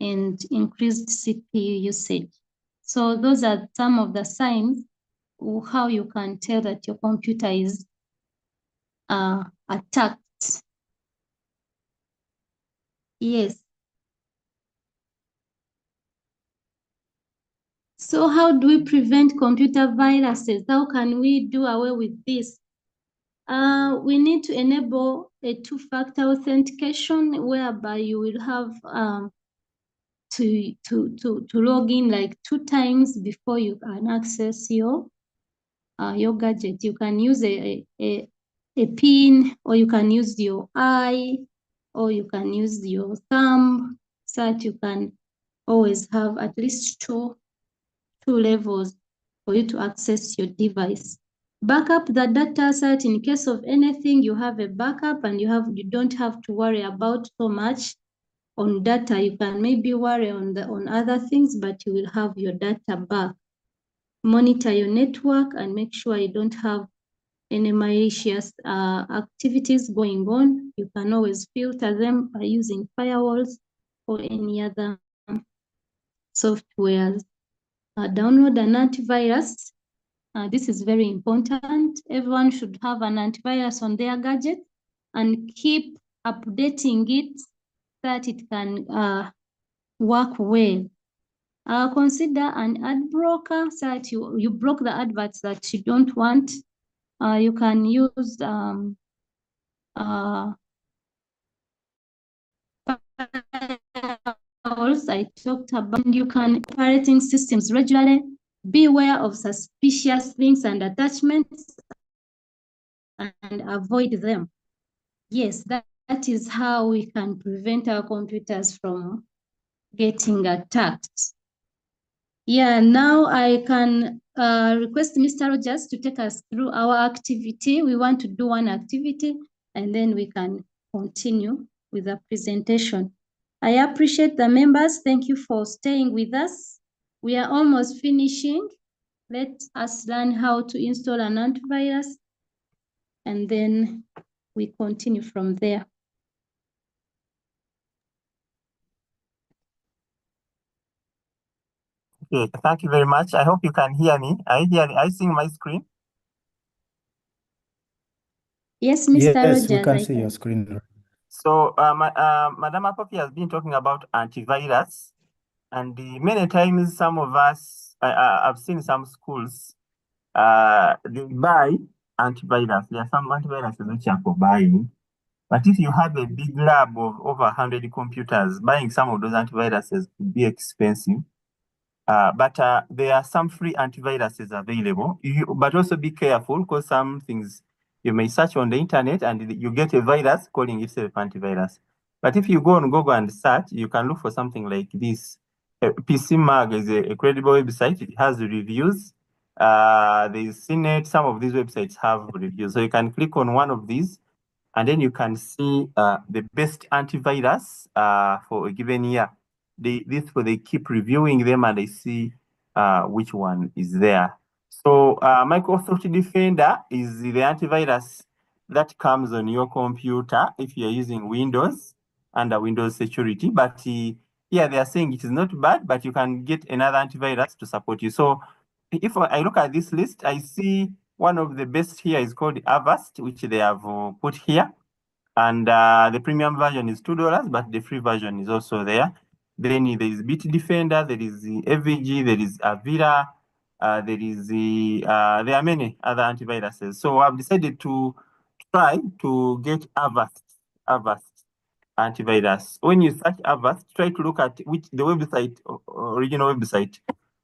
and increased CPU usage. So those are some of the signs of how you can tell that your computer is attacked. Yes. So how do we prevent computer viruses? How can we do away with this? We need to enable a two-factor authentication whereby you will have to log in like 2 times before you can access your gadget. You can use a PIN, or you can use your eye, or you can use your thumb, so that you can always have at least two levels for you to access your device. Backup the data so that in case of anything, you have a backup and you don't have to worry about so much on data. You can maybe worry on other things, but you will have your data back. Monitor your network and make sure you don't have any malicious activities going on. You can always filter them by using firewalls or any other softwares. Download an antivirus. This is very important. Everyone should have an antivirus on their gadget and keep updating it so that it can work well. Consider an ad blocker so that you block the adverts that you don't want. You can use I talked about. You can operating systems regularly. Be aware of suspicious links and attachments and avoid them. Yes, that is how we can prevent our computers from getting attacked. Yeah, now I can request Mr. Rogers to take us through our activity. We want to do one activity and then we can continue with the presentation. I appreciate the members. Thank you for staying with us. We are almost finishing. Let us learn how to install an antivirus and then we continue from there. Okay, thank you very much. I hope you can hear me. I see my screen. Yes, Mr. Rogers. Yes, we can see your screen. So, Madam Apofia has been talking about antivirus, and many times some of us, I've seen some schools, they buy antivirus. There are some antiviruses which are for buying, but if you have a big lab of over 100 computers, buying some of those antiviruses could be expensive. But there are some free antiviruses available. But also be careful, because some things you may search on the internet and you get a virus calling itself antivirus. But if you go on Google and search, you can look for something like this. PC Mag is a credible website. It has reviews. There's CNET. Some of these websites have reviews. So you can click on one of these, and then you can see the best antivirus for a given year. They keep reviewing them and they see which one is there. So Microsoft Defender is the antivirus that comes on your computer if you're using Windows under Windows Security. But here they are saying it is not bad, but you can get another antivirus to support you. So if I look at this list, I see one of the best here is called Avast, which they have put here. And the premium version is $2, but the free version is also there. Then there is Bitdefender, there is the AVG, there is Avira, there are many other antiviruses. So I've decided to try to get Avast antivirus. When you search Avast, try to look at the website, original website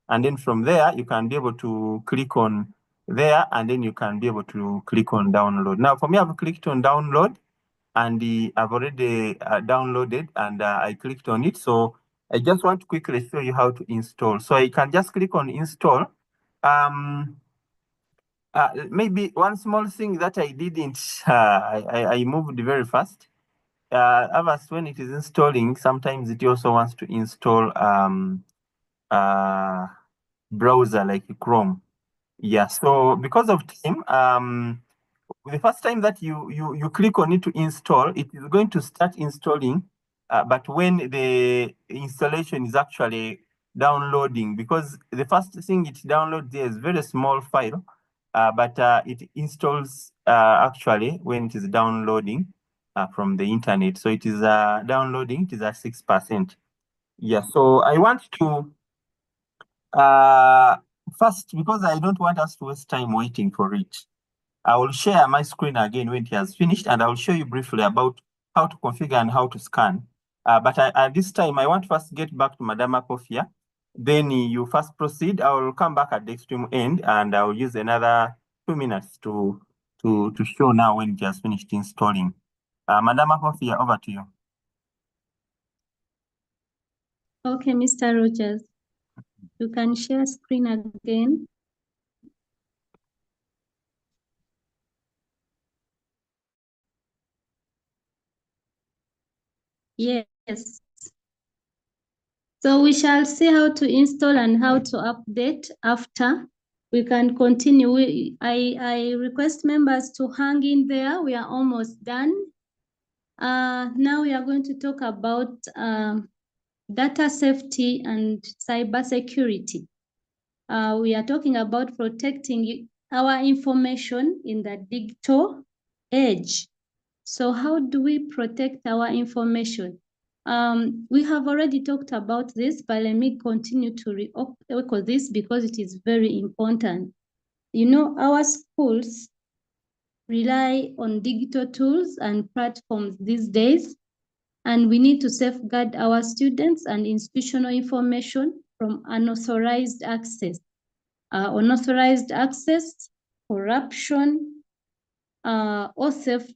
And then from there, you can be able to click on there, and then you can be able to click on download. Now, for me, I've clicked on download, and I've already downloaded, and I clicked on it. So I just want to quickly show you how to install. So I can just click on install. Maybe one small thing that I didn't, I moved very fast. Others, when it is installing, sometimes it also wants to install browser like Chrome. Yeah, so because of time, the first time that you click on it to install, it is going to start installing, but when the installation is actually downloading, because the first thing it downloads there is very small file, but it installs actually when it is downloading from the internet. So it is downloading, it is at 6%. Yeah, so I want to first, because I don't want us to waste time waiting for it, I will share my screen again when it has finished, and I will show you briefly about how to configure and how to scan. But at this time, I want to first get back to Madam Apofia. Then you first proceed. I will come back at the extreme end, and I will use another 2 minutes to show now when it has finished installing. Madam Apofia, over to you. Okay, Mr. Rogers, you can share screen again. Yes. So we shall see how to install and how to update after. We can continue. I request members to hang in there. We are almost done. Now we are going to talk about data safety and cybersecurity. We are talking about protecting our information in the digital age. So how do we protect our information? We have already talked about this, but let me continue to echo this because it is very important. You know, our schools rely on digital tools and platforms these days, and we need to safeguard our students and institutional information from unauthorized access. Unauthorized access, corruption, or theft,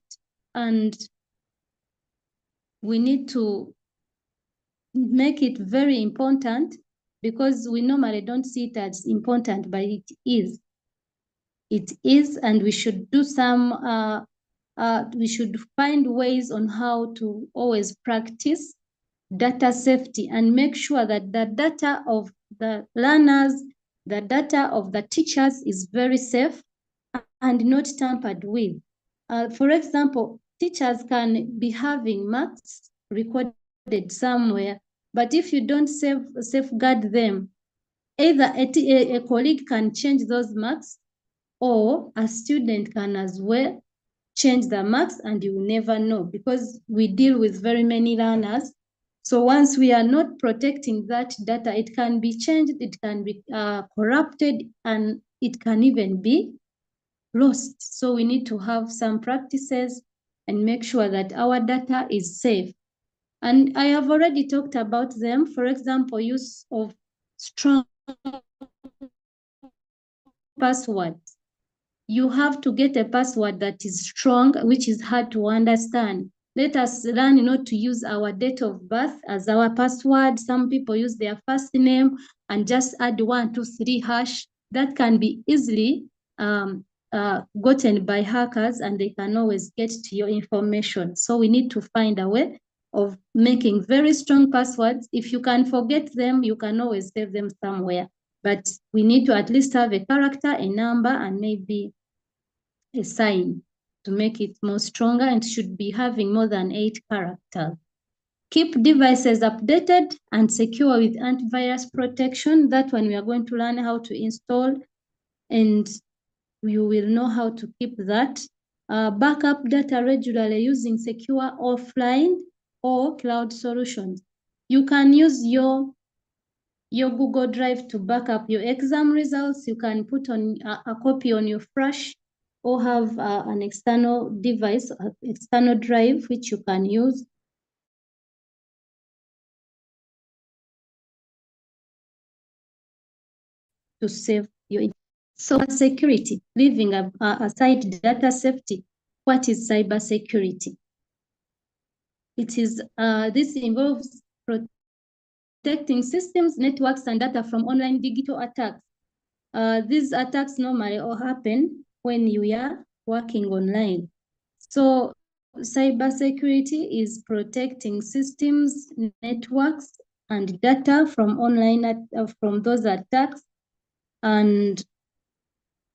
and we need to make it very important because we normally don't see it as important, but it is. It is, and we should do some, we should find ways on how to always practice data safety and make sure that the data of the learners, the data of the teachers is very safe and not tampered with. For example, teachers can be having marks recorded somewhere, but if you don't safeguard them, either a colleague can change those marks or a student can as well change the marks, and you will never know because we deal with very many learners. So once we are not protecting that data, it can be changed, it can be corrupted, and it can even be lost. So we need to have some practices and make sure that our data is safe. And I have already talked about them. For example, use of strong passwords. You have to get a password that is strong, which is hard to understand. Let us learn not to use our date of birth as our password. Some people use their first name and just add 1, 2, 3 hash. That can be easily gotten by hackers, and they can always get to your information. So we need to find a way of making very strong passwords. If you can forget them, you can always save them somewhere. But we need to at least have a character, a number, and maybe a sign to make it more stronger, and should be having more than 8 characters. Keep devices updated and secure with antivirus protection. That when we are going to learn how to install, and you will know how to keep that. Backup data regularly using secure offline or cloud solutions. You can use your Google Drive to back up your exam results. You can put on a copy on your flash, or have an external device, external drive, which you can use. to save your. So security, leaving aside data safety, what is cybersecurity? It is this involves protecting systems, networks, and data from online digital attacks. These attacks normally all happen when you are working online. So cybersecurity is protecting systems, networks, and data from online from those attacks. And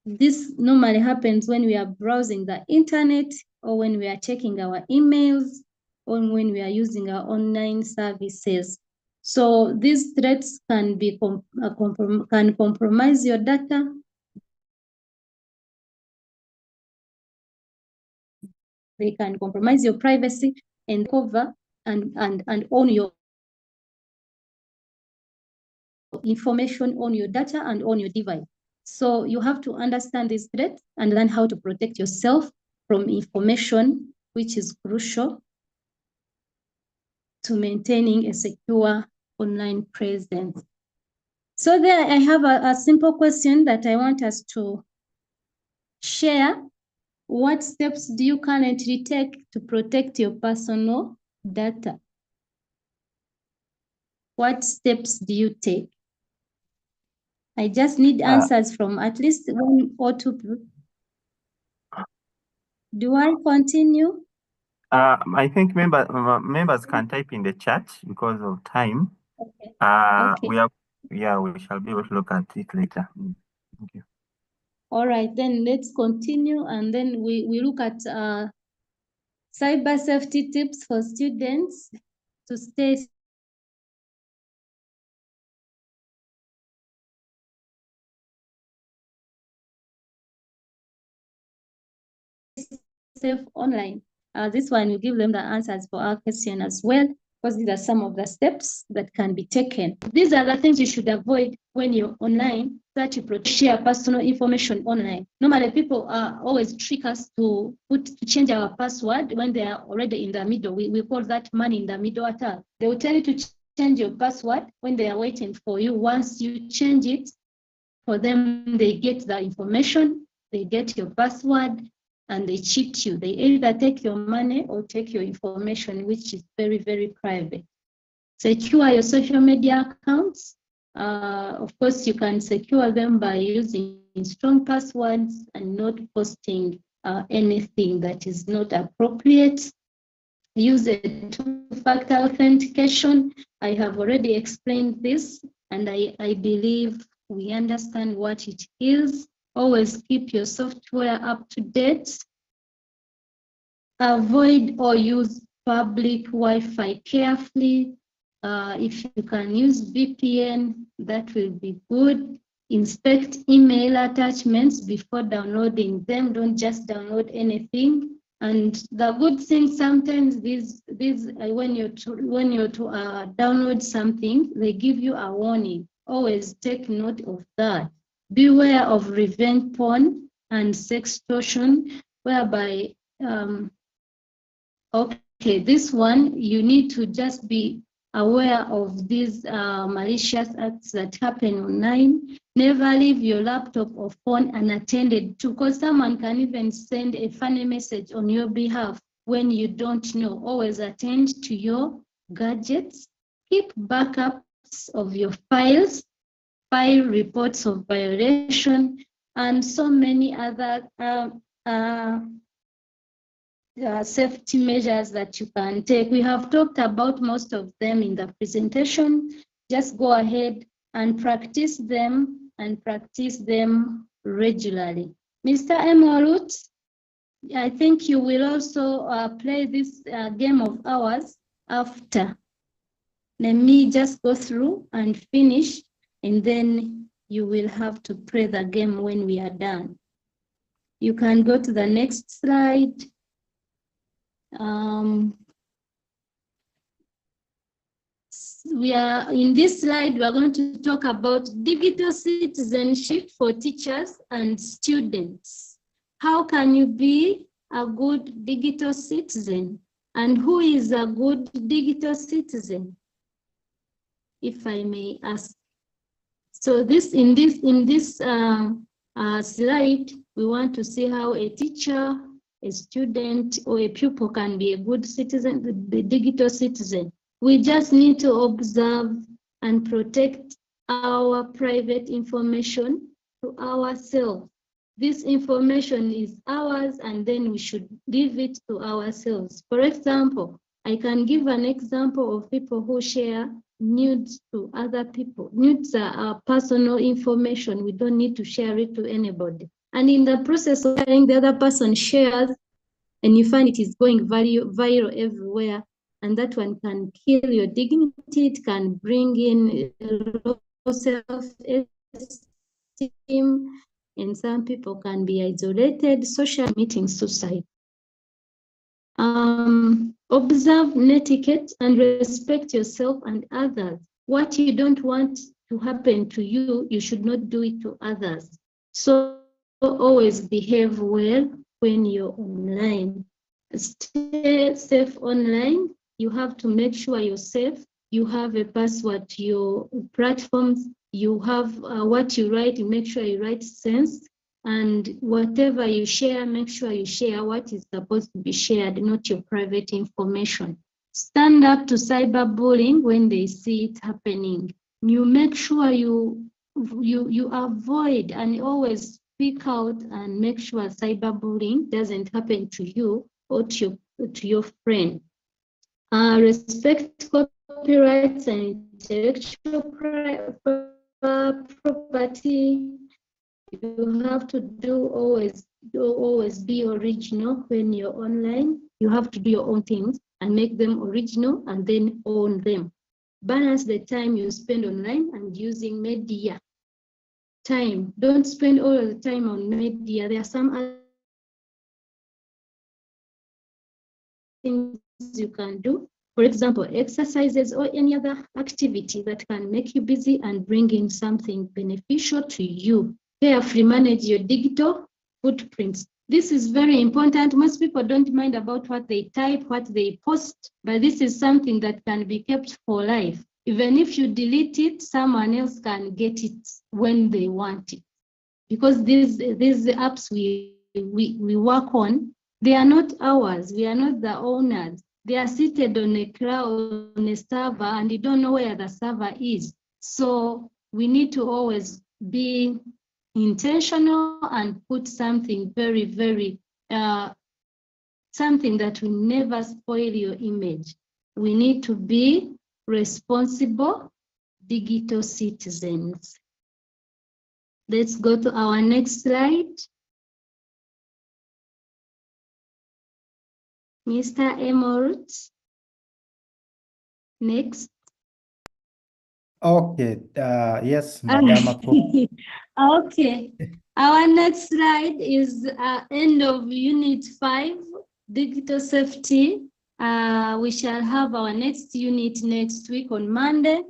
this normally happens when we are browsing the internet, or when we are checking our emails, or when we are using our online services. So these threats can be can compromise your data. They can compromise your privacy and cover and own your information on your data and on your device. So you have to understand these threats and learn how to protect yourself from information, which is crucial to maintaining a secure online presence. So there I have a simple question that I want us to share. What steps do you currently take to protect your personal data? What steps do you take? I just need answers from at least one or two people. Do I continue? I think members can type in the chat because of time. Okay. Okay. We shall be able to look at it later. Thank you. All right, then let's continue, and then we look at cyber safety tips for students to stay safe online. This one will give them the answers for our question as well, because these are some of the steps that can be taken. These are the things you should avoid when you're online, that you share personal information online. Normally, people always trick us to change our password when they are already in the middle. We call that man in the middle attack. They will tell you to change your password when they are waiting for you. Once you change it, for them, they get the information, they get your password, and they cheat you. They either take your money or take your information, which is very, very private. Secure your social media accounts. Of course, you can secure them by using strong passwords and not posting anything that is not appropriate. Use a two-factor authentication. I have already explained this, and I believe we understand what it is. Always keep your software up to date. Avoid or use public Wi-Fi carefully. If you can use VPN, that will be good. Inspect email attachments before downloading them. Don't just download anything. And the good thing sometimes these when you download something, they give you a warning. Always take note of that. Beware of revenge porn and sextortion, whereby okay, this one you need to just be aware of these malicious acts that happen online. Never leave your laptop or phone unattended to, because someone can even send a funny message on your behalf when you don't know. Always attend to your gadgets. Keep backups of your files, file reports of violation, and so many other safety measures that you can take. We have talked about most of them in the presentation. Just go ahead and practice them regularly. Mr. Emorut, I think you will also play this game of ours after. Let me just go through and finish, and then you will have to play the game when we are done. You can go to the next slide. We are in this slide, we are going to talk about digital citizenship for teachers and students. How can you be a good digital citizen? And who is a good digital citizen, if I may ask? So in this slide, we want to see how a teacher, a student, or a pupil can be a good citizen, the digital citizen. We just need to observe and protect our private information to ourselves. This information is ours, and then we should leave it to ourselves. For example, I can give an example of people who share nudes to other people. Nudes are personal information. We don't need to share it to anybody. And in the process of sharing, the other person shares, and you find it is going viral everywhere. And that one can kill your dignity. It can bring in low self-esteem, and some people can be isolated. Social meeting suicide. Observe etiquette and respect yourself and others. What you don't want to happen to you, you should not do it to others. So always behave well when you're online. Stay safe online. You have to make sure you're safe. You have a password to your platforms. You have what you write, you make sure you write sense. And whatever you share, make sure you share what is supposed to be shared, not your private information. Stand up to cyberbullying when they see it happening. You make sure you avoid and always speak out and make sure cyberbullying doesn't happen to you or to your friend. Respect copyrights and intellectual property. You have to always be original when you're online. You have to do your own things and make them original and then own them. Balance the time you spend online and using media. Time. Don't spend all of the time on media. There are some other things you can do. For example, exercises or any other activity that can make you busy and bring in something beneficial to you. Carefully manage your digital footprints. This is very important. Most people don't mind about what they type, what they post, but this is something that can be kept for life. Even if you delete it, someone else can get it when they want it. Because these apps we work on, they are not ours. We are not the owners. They are seated on a cloud, on a server, and you don't know where the server is. So we need to always be intentional and put something very, very, something that will never spoil your image. We need to be responsible digital citizens. Let's go to our next slide. Mr. Emorut. Next. Okay, yes, Madam Apofia. Okay, our next slide is end of Unit 5, Digital Safety. We shall have our next unit next week on Monday.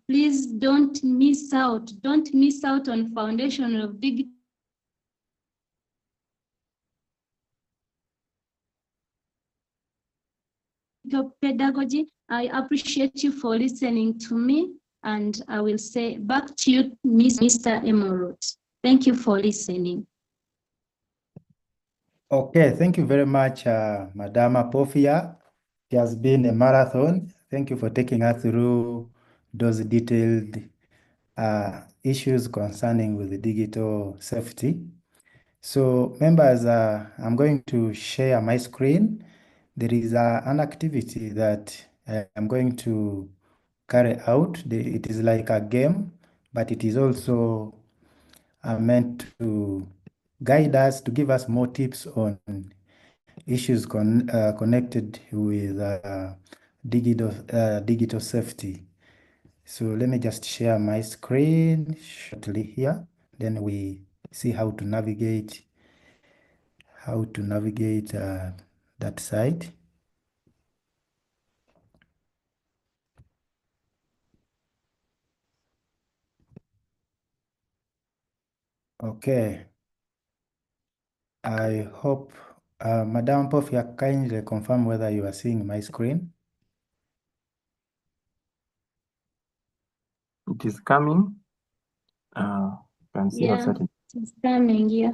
Please don't miss out. Don't miss out on Foundation of Digital Pedagogy. I appreciate you for listening to me, and I will say back to you, Mr. Emorut. Thank you for listening. Okay, thank you very much, Madam Apofia. It has been a marathon. Thank you for taking us through those detailed issues concerning with the digital safety. So members, I'm going to share my screen. There is an activity that I'm going to carry out. It is like a game, but it is also meant to guide us, to give us more tips on issues connected with digital safety. So let me just share my screen shortly here. Then we see how to navigate that site. Okay. I hope, Madam Apofia, kindly confirm whether you are seeing my screen. It is coming. Can see Yeah, it's coming, yeah.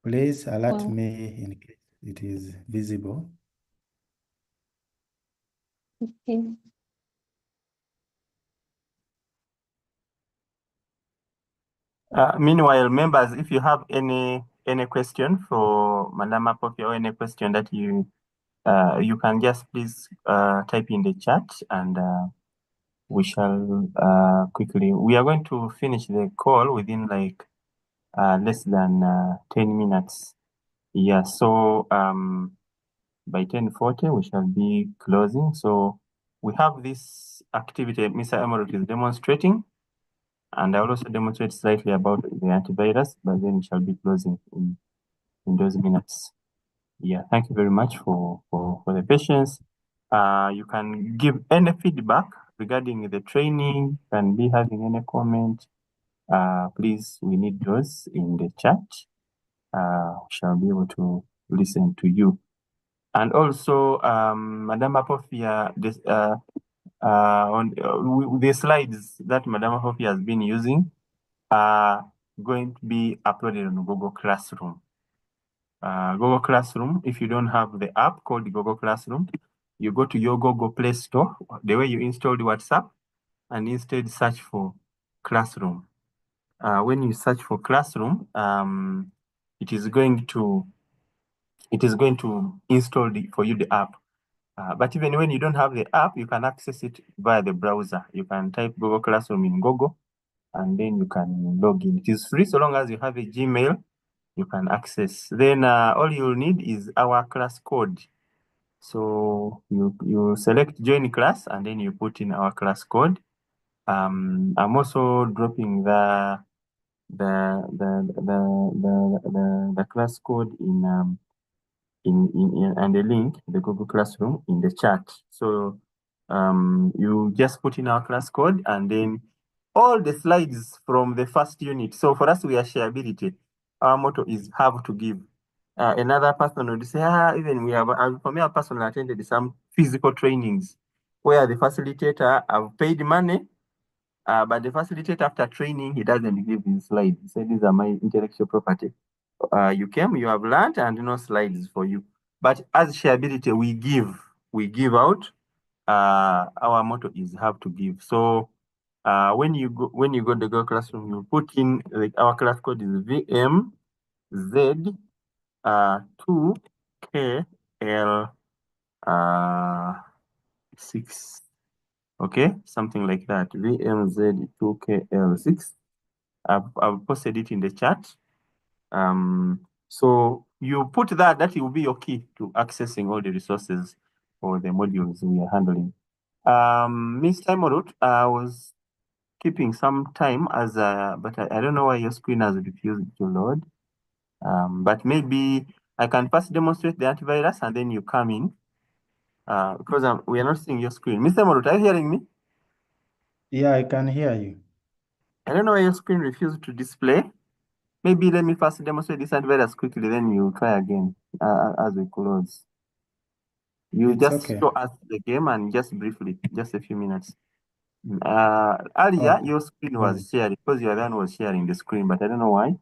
Please alert Wow. me in case it is visible. Okay. Meanwhile, members, if you have any question for Madam Apofia or any question that you can just please type in the chat, and we shall quickly. We are going to finish the call within like less than 10 minutes. Yeah, so by 10:40 we shall be closing. So we have this activity Mr. Emerald is demonstrating, and I will also demonstrate slightly about the antivirus, but then we shall be closing in those minutes. Yeah, thank you very much for the patience. You can give any feedback regarding the training, can be having any comment. Please, we need those in the chat. We shall be able to listen to you. And also, Madam Apofia, this, on the slides that Madam Apofia has been using are going to be uploaded on Google Classroom. Google Classroom, if you don't have the app called Google Classroom, you go to your Google Play Store, the way you installed WhatsApp, and instead search for Classroom. When you search for Classroom, it is going to install for you the app. But even when you don't have the app, you can access it via the browser. You can type Google Classroom in Google, and then you can log in. It is free so long as you have a Gmail, you can access. Then all you'll need is our class code. So you select join class, and then you put in our class code. I'm also dropping the class code in and the link, the Google Classroom, in the chat. So you just put in our class code, and then all the slides from the first unit. So for us, we are Sharebility. Our motto is have to give. Another person would say, even we have, for me, I personally attended some physical trainings where the facilitator have paid money, but the facilitator after training, he doesn't give his slides. He said, these are my intellectual property. You came, you have learned, and no slides for you. But as Sharebility, we give out. Our motto is have to give. So when you go to the Google Classroom, you put in like our class code is VMZ 2KL6. Okay, something like that. VMZ 2KL6. I've posted it in the chat. So you put that will be your key to accessing all the resources for the modules we are handling. Ms. Timorut, I was keeping some time but I don't know why your screen has refused to load. But maybe I can first demonstrate the antivirus and then you come in. Because we are not seeing your screen. Mr. Timorut, are you hearing me? Yeah, I can hear you. I don't know why your screen refused to display. Maybe let me first demonstrate this antivirus quickly, then you try again as we close. You just show us the game and just briefly, just a few minutes. Earlier, your screen was sharing because your other one was sharing the screen, but I don't know why.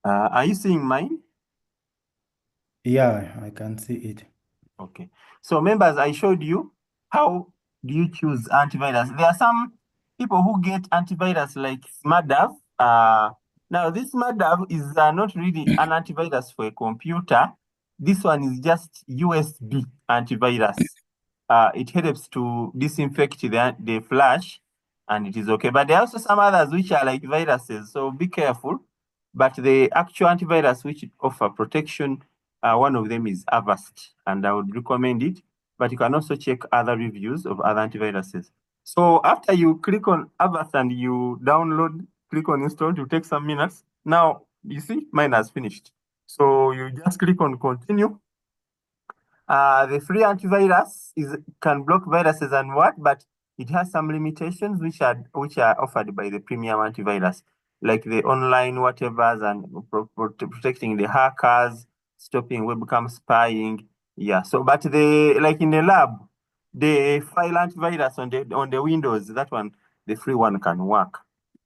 Are you seeing mine? Yeah, I can see it. Okay. So members, I showed you how do you choose antivirus. There are some people who get antivirus like SmartDAV. Now this SmartDAV is not really an antivirus for a computer. This one is just USB antivirus. It helps to disinfect the flash, and it is okay. But there are also some others which are like viruses, so be careful. But the actual antivirus which offer protection, one of them is Avast, and I would recommend it. But you can also check other reviews of other antiviruses. So after you click on Avast and you download, click on install, it will take some minutes. Now, you see, mine has finished. So you just click on continue. The free antivirus can block viruses and what, but it has some limitations which are offered by the premium antivirus, like the online whatevers and protecting the hackers, stopping webcam spying. Yeah, so but like in the lab, the file antivirus on the Windows, that one, the free one can work.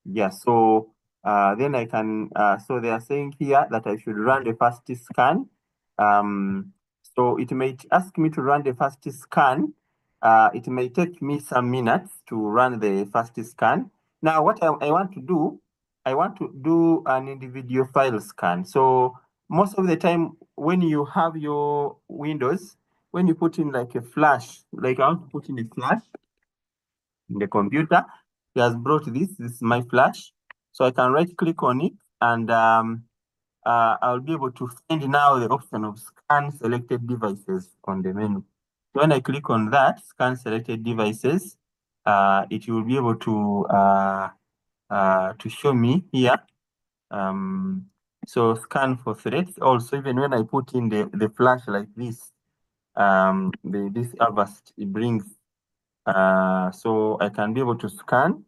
Yeah, so then I can so they are saying here that I should run the first scan. So it may ask me to run the first scan. It may take me some minutes to run the first scan. Now what I want to do, I want to do an individual file scan. So most of the time when you have your Windows, when you put in like a flash, like I want to put in a flash in the computer, it has brought this is my flash. So I can right click on it and I'll be able to find now the option of scan selected devices on the menu. So when I click on that, scan selected devices, it will be able to show me here. So scan for threats. Also, even when I put in the flash like this, this avast it brings. So I can be able to scan,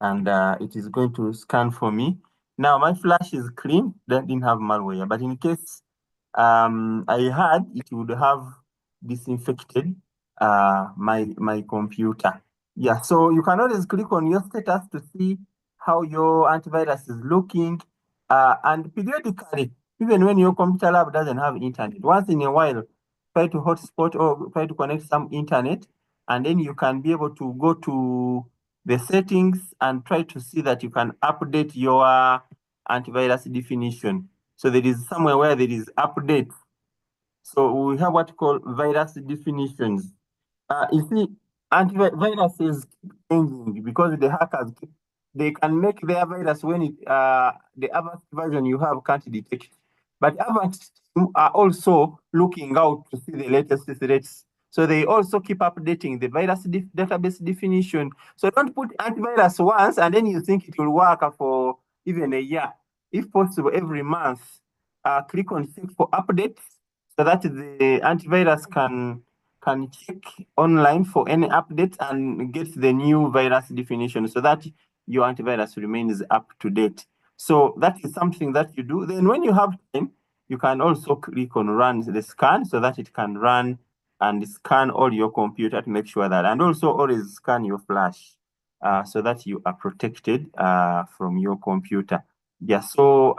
and it is going to scan for me. Now my flash is clean, that didn't have malware, but in case I had, it would have disinfected my computer. Yeah, so you can always click on your status to see how your antivirus is looking, and periodically, even when your computer lab doesn't have internet, once in a while, try to hotspot or try to connect some internet, and then you can be able to go to the settings and try to see that you can update your antivirus definition. So there is somewhere where there is update. So we have what we call virus definitions. You see, antiviruses keep changing because the hackers they can make their virus when the advanced version you have can't detect. But advanced are also looking out to see the latest threats. So they also keep updating the virus database definition. So don't put antivirus once and then you think it will work for even a year. If possible, every month, click on check for updates so that the antivirus can check online for any updates and get the new virus definition so that your antivirus remains up to date. So that is something that you do. Then when you have time, you can also click on run the scan so that it can run and scan all your computer to make sure that, and also always scan your flash so that you are protected from your computer. Yeah, so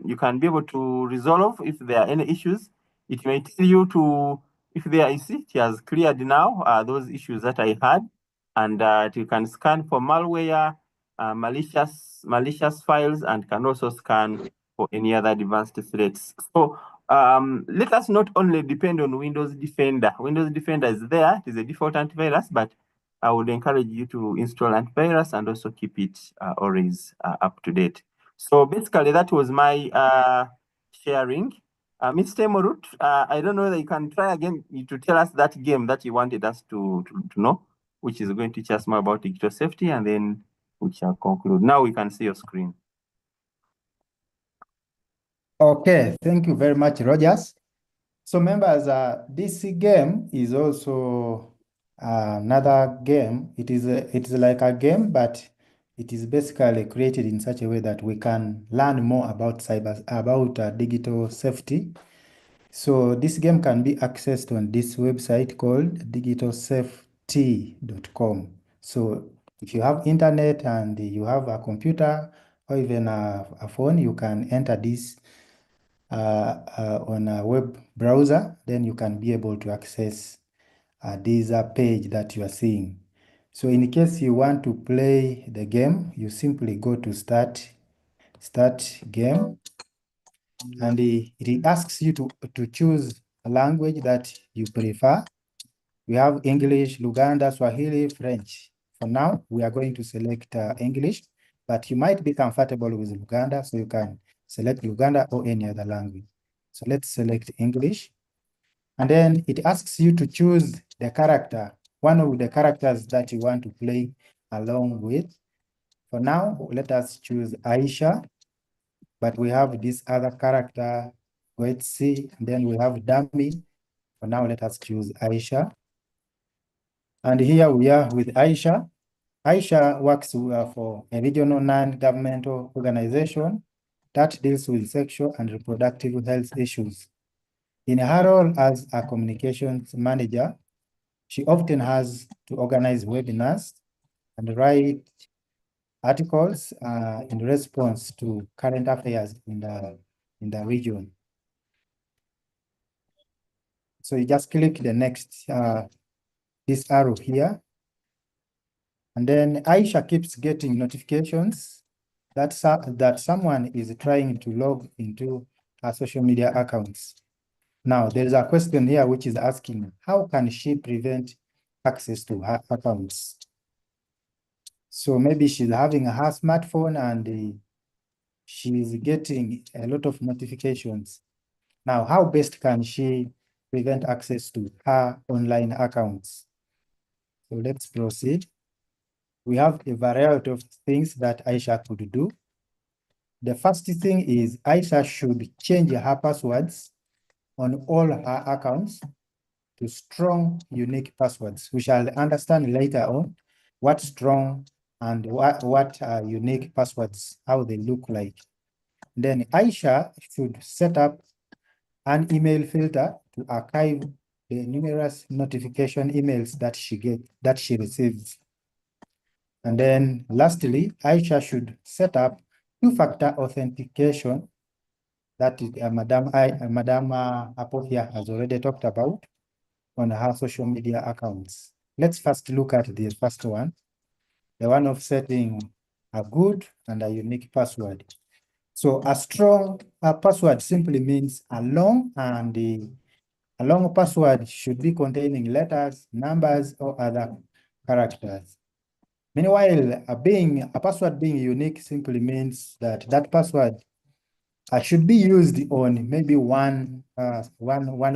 you can be able to resolve if there are any issues. It may tell you to, if there is, it has cleared now those issues that I had, and you can scan for malware, malicious files, and can also scan for any other advanced threats. So let us not only depend on Windows Defender. Windows Defender is there, it is a default antivirus, but I would encourage you to install antivirus and also keep it always up to date. So basically that was my sharing. Mr. Morut, I don't know whether you can try again to tell us that game that you wanted us to know, which is going to teach us more about digital safety, and then we shall conclude. Now we can see your screen. Okay, thank you very much, Rogers. So members, this game is also another game. It is like a game, but it is basically created in such a way that we can learn more about digital safety. So this game can be accessed on this website called digitalsafety.com. So if you have internet and you have a computer or even a phone, you can enter this on a web browser, then you can be able to access this page that you are seeing. So in case you want to play the game, you simply go to start game, and it asks you to choose a language that you prefer. We have English, Luganda, Swahili, French. For now, we are going to select English, but you might be comfortable with Luganda, so you can select Luganda or any other language. So let's select English. And then it asks you to choose the character, one of the characters that you want to play along with. For now, let us choose Aisha, but we have this other character, let's see, and then we have Dummy. For now, let us choose Aisha. And here we are with Aisha. Aisha works for a regional non-governmental organization that deals with sexual and reproductive health issues. In her role as a communications manager, she often has to organize webinars and write articles in response to current affairs in the region. So you just click the next, this arrow here. And then Aisha keeps getting notifications that someone is trying to log into her social media accounts. Now, there is a question here which is asking, how can she prevent access to her accounts? So maybe she's having her smartphone and she's getting a lot of notifications. Now, how best can she prevent access to her online accounts? So let's proceed. We have a variety of things that Aisha could do. The first thing is Aisha should change her passwords on all her accounts to strong, unique passwords. We shall understand later on what strong and what unique passwords, how they look like. Then Aisha should set up an email filter to archive the numerous notification emails that she receives. And then lastly, Aisha should set up two-factor authentication that Madam Apofia has already talked about on her social media accounts. Let's first look at the first one, the one of setting a good and a unique password. So a strong password simply means a long password should be containing letters, numbers, or other characters. Meanwhile, a password being unique simply means that that password should be used on maybe one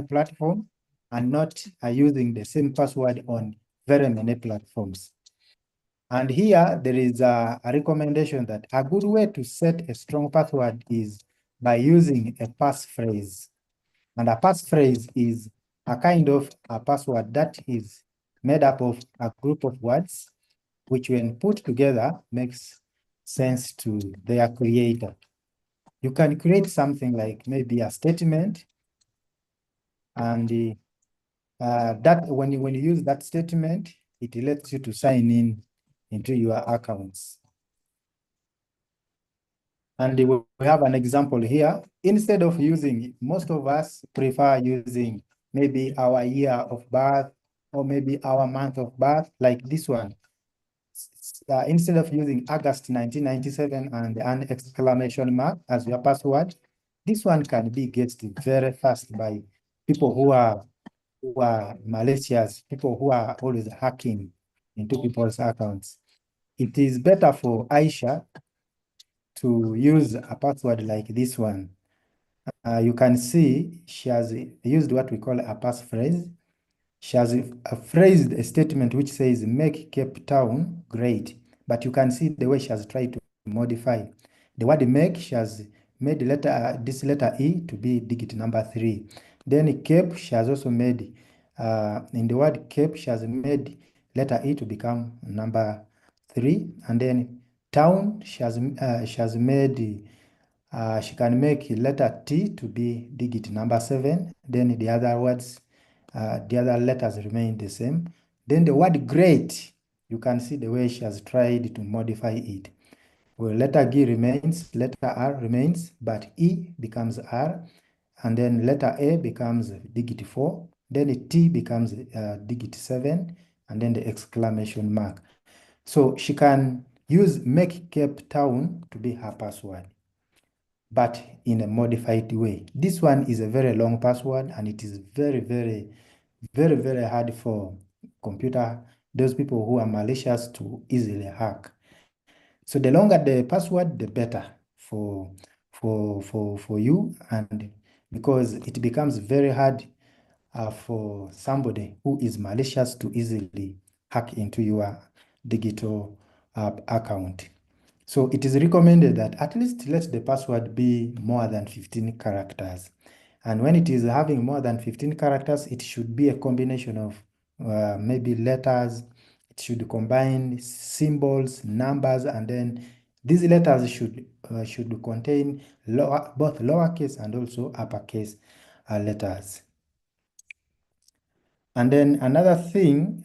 platform and not using the same password on very many platforms. And here there is a recommendation that a good way to set a strong password is by using a passphrase. And a passphrase is a kind of a password that is made up of a group of words, which when put together makes sense to their creator. You can create something like maybe a statement, and that when you use that statement, it lets you to sign in into your accounts. And we have an example here. Instead of using, most of us prefer using maybe our year of birth or maybe our month of birth, like this one. Instead of using August 1997 and an exclamation mark as your password, this one can be guessed very fast by people who are malicious, people who are always hacking into people's accounts. It is better for Aisha to use a password like this one. You can see she has used what we call a passphrase. She has phrased a statement which says, make Cape Town great. But you can see the way she has tried to modify. The word make, she has made this letter E to be digit number 3. Then Cape, she has also made, in the word Cape, she has made letter E to become number 3. And then town, she has made, she can make letter T to be digit number 7. Then the other words, the other letters remain the same. Then the word great, you can see the way she has tried to modify it. Well, letter G remains, letter R remains, but E becomes R, and then letter A becomes digit 4, then T becomes digit 7, and then the exclamation mark. So she can use make Cape Town to be her password, but in a modified way. This one is a very long password, and it is very, very, very, very hard for those people who are malicious to easily hack. So the longer the password, the better for you, and because it becomes very hard for somebody who is malicious to easily hack into your digital account. So it is recommended that at least let the password be more than 15 characters. And when it is having more than 15 characters, it should be a combination of maybe letters. It should combine symbols, numbers, and then these letters should contain both lowercase and also uppercase letters. And then another thing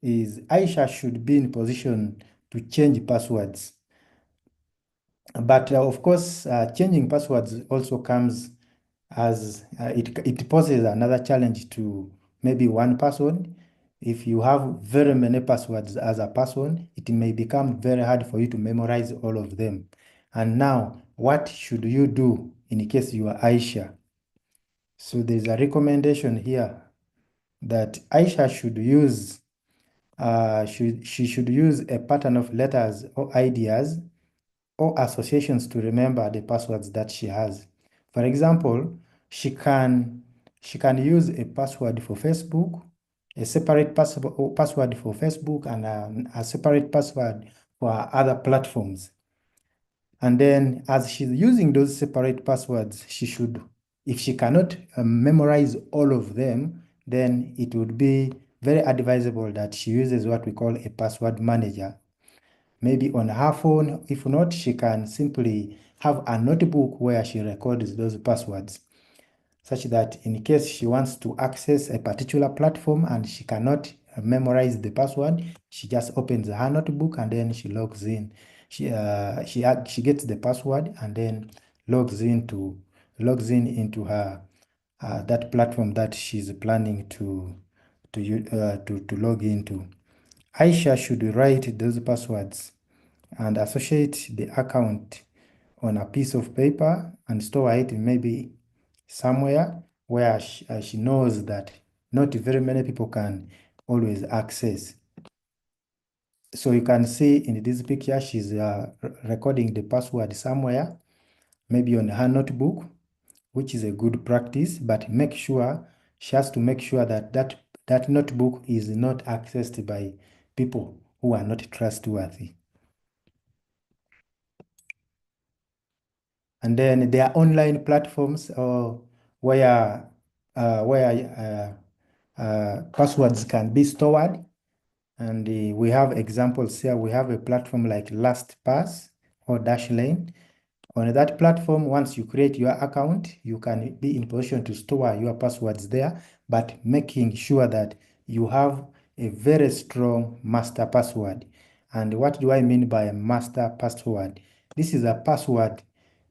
is Aisha should be in position to change passwords. But of course, changing passwords also comes as it poses another challenge to maybe one person. If you have very many passwords as a person, it may become very hard for you to memorize all of them. And now, what should you do in case you are Aisha? So there's a recommendation here that Aisha should use she should use a pattern of letters or ideas or associations to remember the passwords that she has. For example, she can use a password for Facebook, a separate password for Facebook, and a separate password for other platforms. And then as she's using those separate passwords, she should, if she cannot memorize all of them, then it would be very advisable that she uses what we call a password manager. Maybe on her phone. If not, she can simply have a notebook where she records those passwords, such that in case she wants to access a particular platform and she cannot memorize the password, she just opens her notebook and then she logs in. She gets the password and then logs in into her that platform that she's planning to log into. Aisha should write those passwords and associate the account on a piece of paper and store it maybe somewhere where she knows that not very many people can always access. So you can see in this picture, she's recording the password somewhere, maybe on her notebook, which is a good practice, but she has to make sure that that notebook is not accessed by people who are not trustworthy. And then there are online platforms where passwords can be stored. And we have examples here. We have a platform like LastPass or Dashlane. On that platform, once you create your account, you can be in position to store your passwords there, but making sure that you have a very strong master password. And what do I mean by a master password? This is a password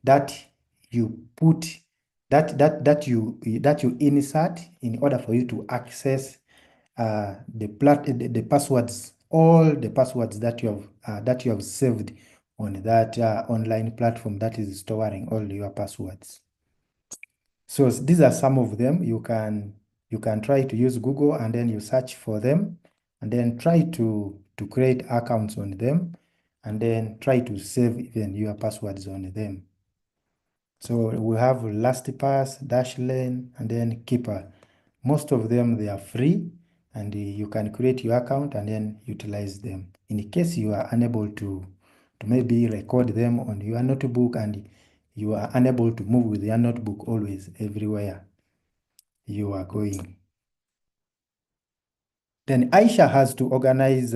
that you put that you insert in order for you to access the passwords, all the passwords that you have saved on that online platform that is storing all your passwords. So these are some of them. You can try to use Google and then you search for them and then try to create accounts on them and then try to save even your passwords on them. So we have LastPass, Dashlane, and then Keeper. Most of them, they are free and you can create your account and then utilize them. In case you are unable to maybe record them on your notebook and you are unable to move with your notebook always everywhere you are going. Then Aisha has to organize,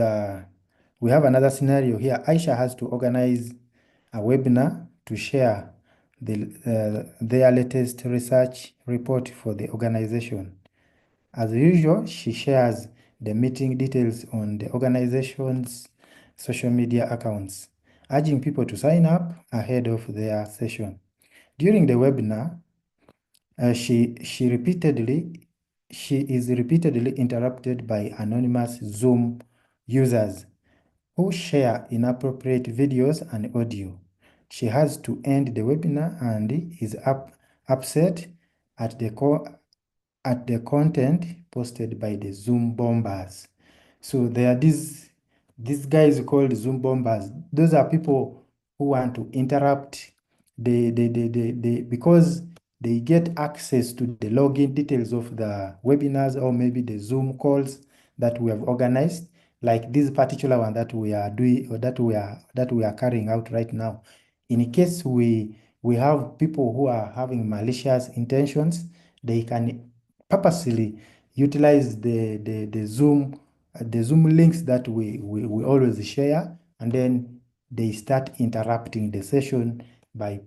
we have another scenario here. Aisha has to organize a webinar to share their latest research report for the organization. As usual, she shares the meeting details on the organization's social media accounts, urging people to sign up ahead of their session. During the webinar, she is repeatedly interrupted by anonymous Zoom users who share inappropriate videos and audio. She has to end the webinar and is upset at the content posted by the Zoom bombers. So there are these guys called Zoom bombers. Those are people who want to interrupt because they get access to the login details of the webinars or maybe the Zoom calls that we have organized, like this particular one that we are doing or that we are carrying out right now. In case we have people who are having malicious intentions, they can purposely utilize the Zoom links that we always share, and then they start interrupting the session by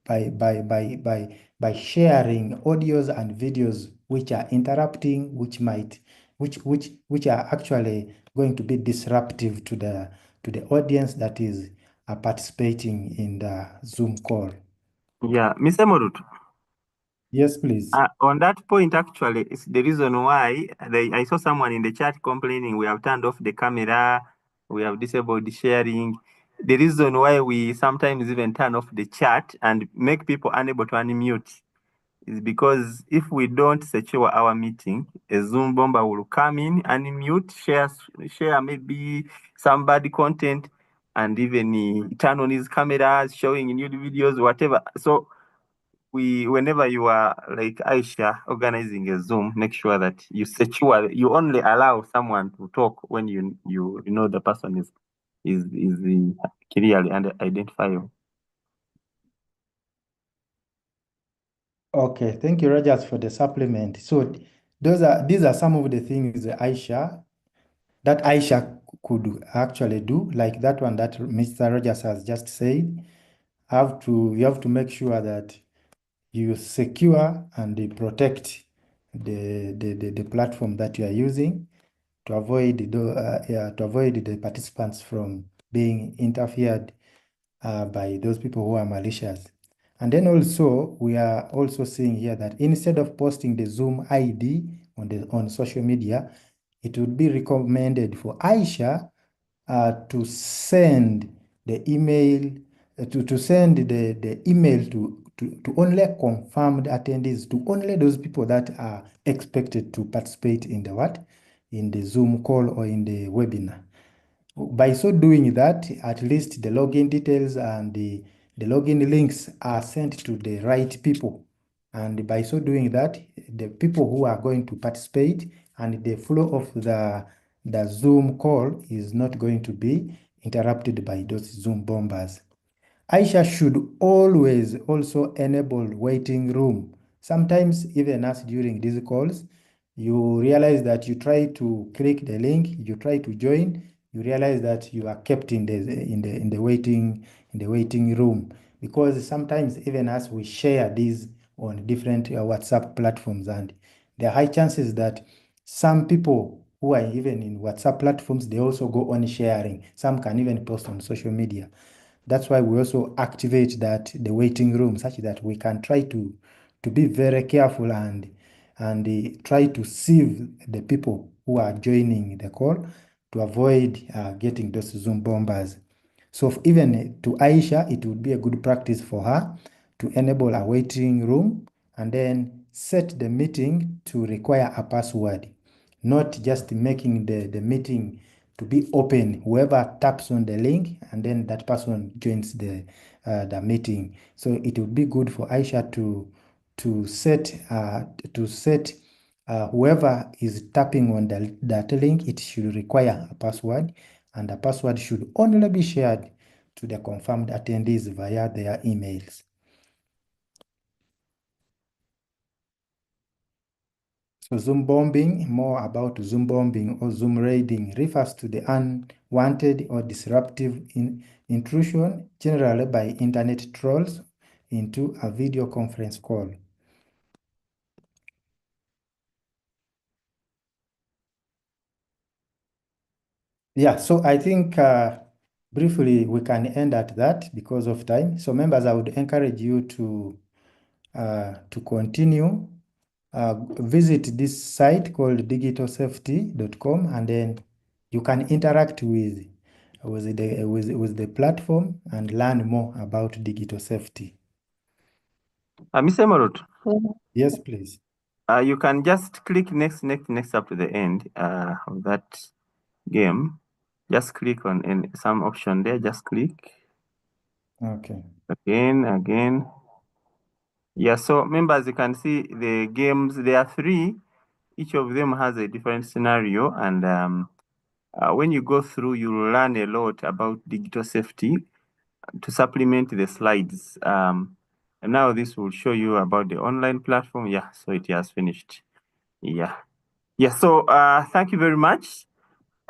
by sharing audios and videos which are interrupting, which are actually going to be disruptive to the audience that is participating in the Zoom call. Yeah, Mr. Morut. Yes, please. On that point, actually, it's the reason why I saw someone in the chat complaining we have turned off the camera, we have disabled the sharing. The reason why we sometimes even turn off the chat and make people unable to unmute is because if we don't secure our meeting, a Zoom bomber will come in, unmute, share maybe some bad content, and even turn on his camera, showing nude videos, whatever. So whenever you are like Aisha organizing a Zoom, make sure that you only allow someone to talk when you know the person is clearly identifiable. Okay, thank you, Rogers, for the supplement. So these are some of the things that Aisha could actually do, like that one that Mr. Rogers has just said. You have to make sure that you secure and protect the platform that you are using to avoid the participants from being interfered by those people who are malicious. And then also, we are also seeing here that instead of posting the Zoom ID on social media, it would be recommended for Aisha to send the email to send the email to only confirmed attendees, to only those people that are expected to participate in the Zoom call or in the webinar. By so doing that, at least the login details and the login links are sent to the right people. And by so doing that, the people who are going to participate and the flow of the Zoom call is not going to be interrupted by those Zoom bombers. Aisha should always also enable waiting room. Sometimes, even as during these calls, you realize that you try to click the link, you try to join, you realize that you are kept in the waiting room, because sometimes even as we share these on different WhatsApp platforms, and there are high chances that some people who are even in WhatsApp platforms, they also go on sharing. Some can even post on social media. That's why we also activate the waiting room, such that we can try to be very careful and try to sieve the people who are joining the call to avoid getting those Zoom bombers. So even to Aisha, it would be a good practice for her to enable a waiting room and then set the meeting to require a password, not just making the meeting to be open. Whoever taps on the link and then that person joins the meeting. So it would be good for Aisha to set whoever is tapping on that link, it should require a password, and the password should only be shared to the confirmed attendees via their emails. So Zoom bombing, more about Zoom bombing or Zoom raiding, refers to the unwanted or disruptive intrusion, generally by internet trolls, into a video conference call. Yeah, so I think briefly we can end at that because of time. So members, I would encourage you to continue. Visit this site called digitalsafety.com, and then you can interact with the platform and learn more about digital safety. Mr. Morut. Yes, please. You can just click next up to the end of that game. Just click on some option there. Just click. Okay. Again. Yeah, so members, you can see the games. There are 3. Each of them has a different scenario. And when you go through, you will learn a lot about digital safety to supplement the slides. And now this will show you about the online platform. Yeah, so it has finished. Yeah. So thank you very much.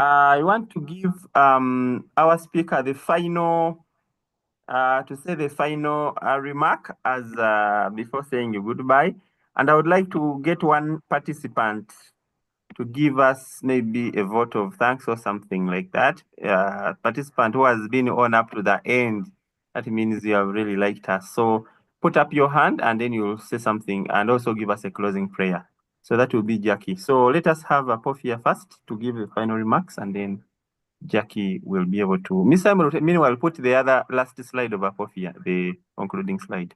I want to give our speaker the final to say the final remark as before saying goodbye. And I would like to get one participant to give us maybe a vote of thanks or something like that. Participant who has been on up to the end, that means you have really liked us. So put up your hand and then you'll say something and also give us a closing prayer. So that will be Jackie. So let us have Apofia first to give the final remarks, and then Jackie will be able to. Miss Simon, meanwhile, put the other last slide of Apofia, the concluding slide.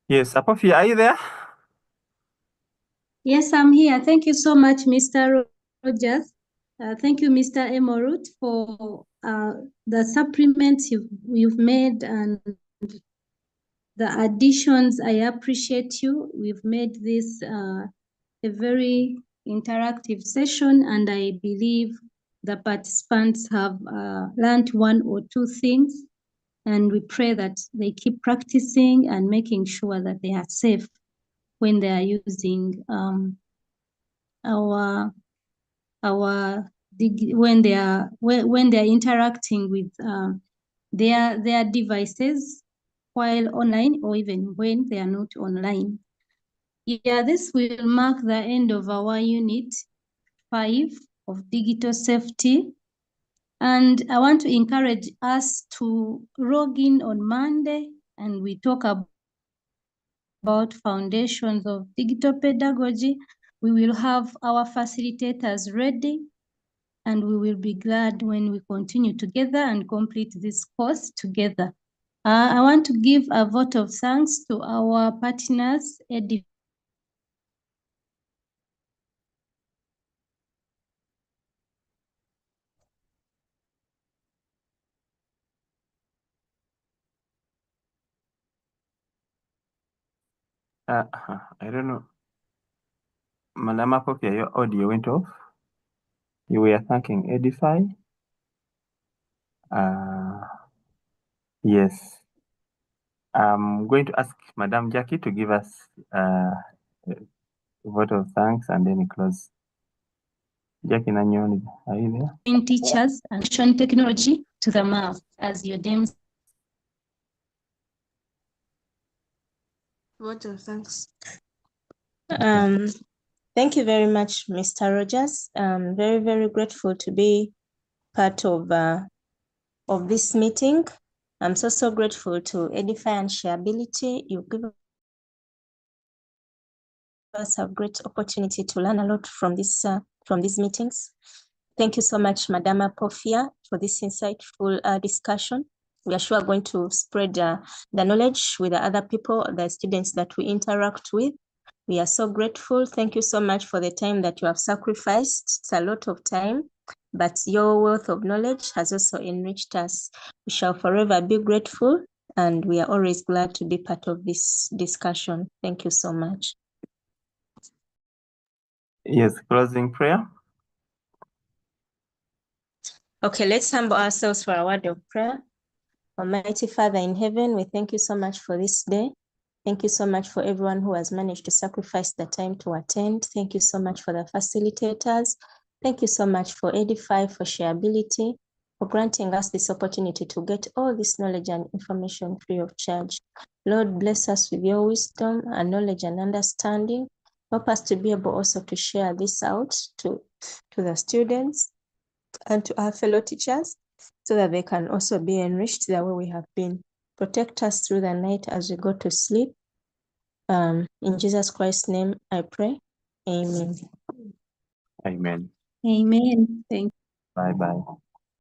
Yes, Apofia, are you there? Yes, I'm here. Thank you so much, Mr. Rogers. Thank you, Mr. Emorut, for the supplements you've made and the additions. I appreciate you. We've made this a very interactive session, and I believe the participants have learned one or two things, and we pray that they keep practicing and making sure that they are safe when they are using when they are interacting with their devices while online, or even when they are not online. Yeah, this will mark the end of our unit 5 of digital safety. And I want to encourage us to log in on Monday, and we talk about foundations of digital pedagogy. We will have our facilitators ready, and we will be glad when we continue together and complete this course together. I want to give a vote of thanks to our partners, I don't know. Madam Apofia, your audio went off. You were thanking Edify. Yes. I'm going to ask Madam Jackie to give us a vote of thanks and then we close. Jackie Nanyoni, are you there? teachers and showing technology to the mouth as your names. Vote of thanks. Thank you very much, Mr. Rogers. I'm very, very grateful to be part of this meeting. I'm so grateful to Edify and Sharebility. You give us a great opportunity to learn a lot from these meetings. Thank you so much, Madam Apofia, for this insightful discussion. We are sure going to spread the knowledge with the other people, the students that we interact with. We are so grateful. Thank you so much for the time that you have sacrificed. It's a lot of time, but your wealth of knowledge has also enriched us. We shall forever be grateful, and we are always glad to be part of this discussion. Thank you so much. Yes, closing prayer. Okay, let's humble ourselves for a word of prayer. Almighty Father in heaven, we thank you so much for this day. Thank you so much for everyone who has managed to sacrifice the time to attend. Thank you so much for the facilitators. Thank you so much for Edify, for Sharebility, for granting us this opportunity to get all this knowledge and information free of charge. Lord, bless us with your wisdom and knowledge and understanding. Help us to be able also to share this out to the students and to our fellow teachers, so that they can also be enriched the way we have been. Protect us through the night as we go to sleep. In Jesus Christ's name, I pray. Amen. Amen. Amen. Thank you. Bye-bye.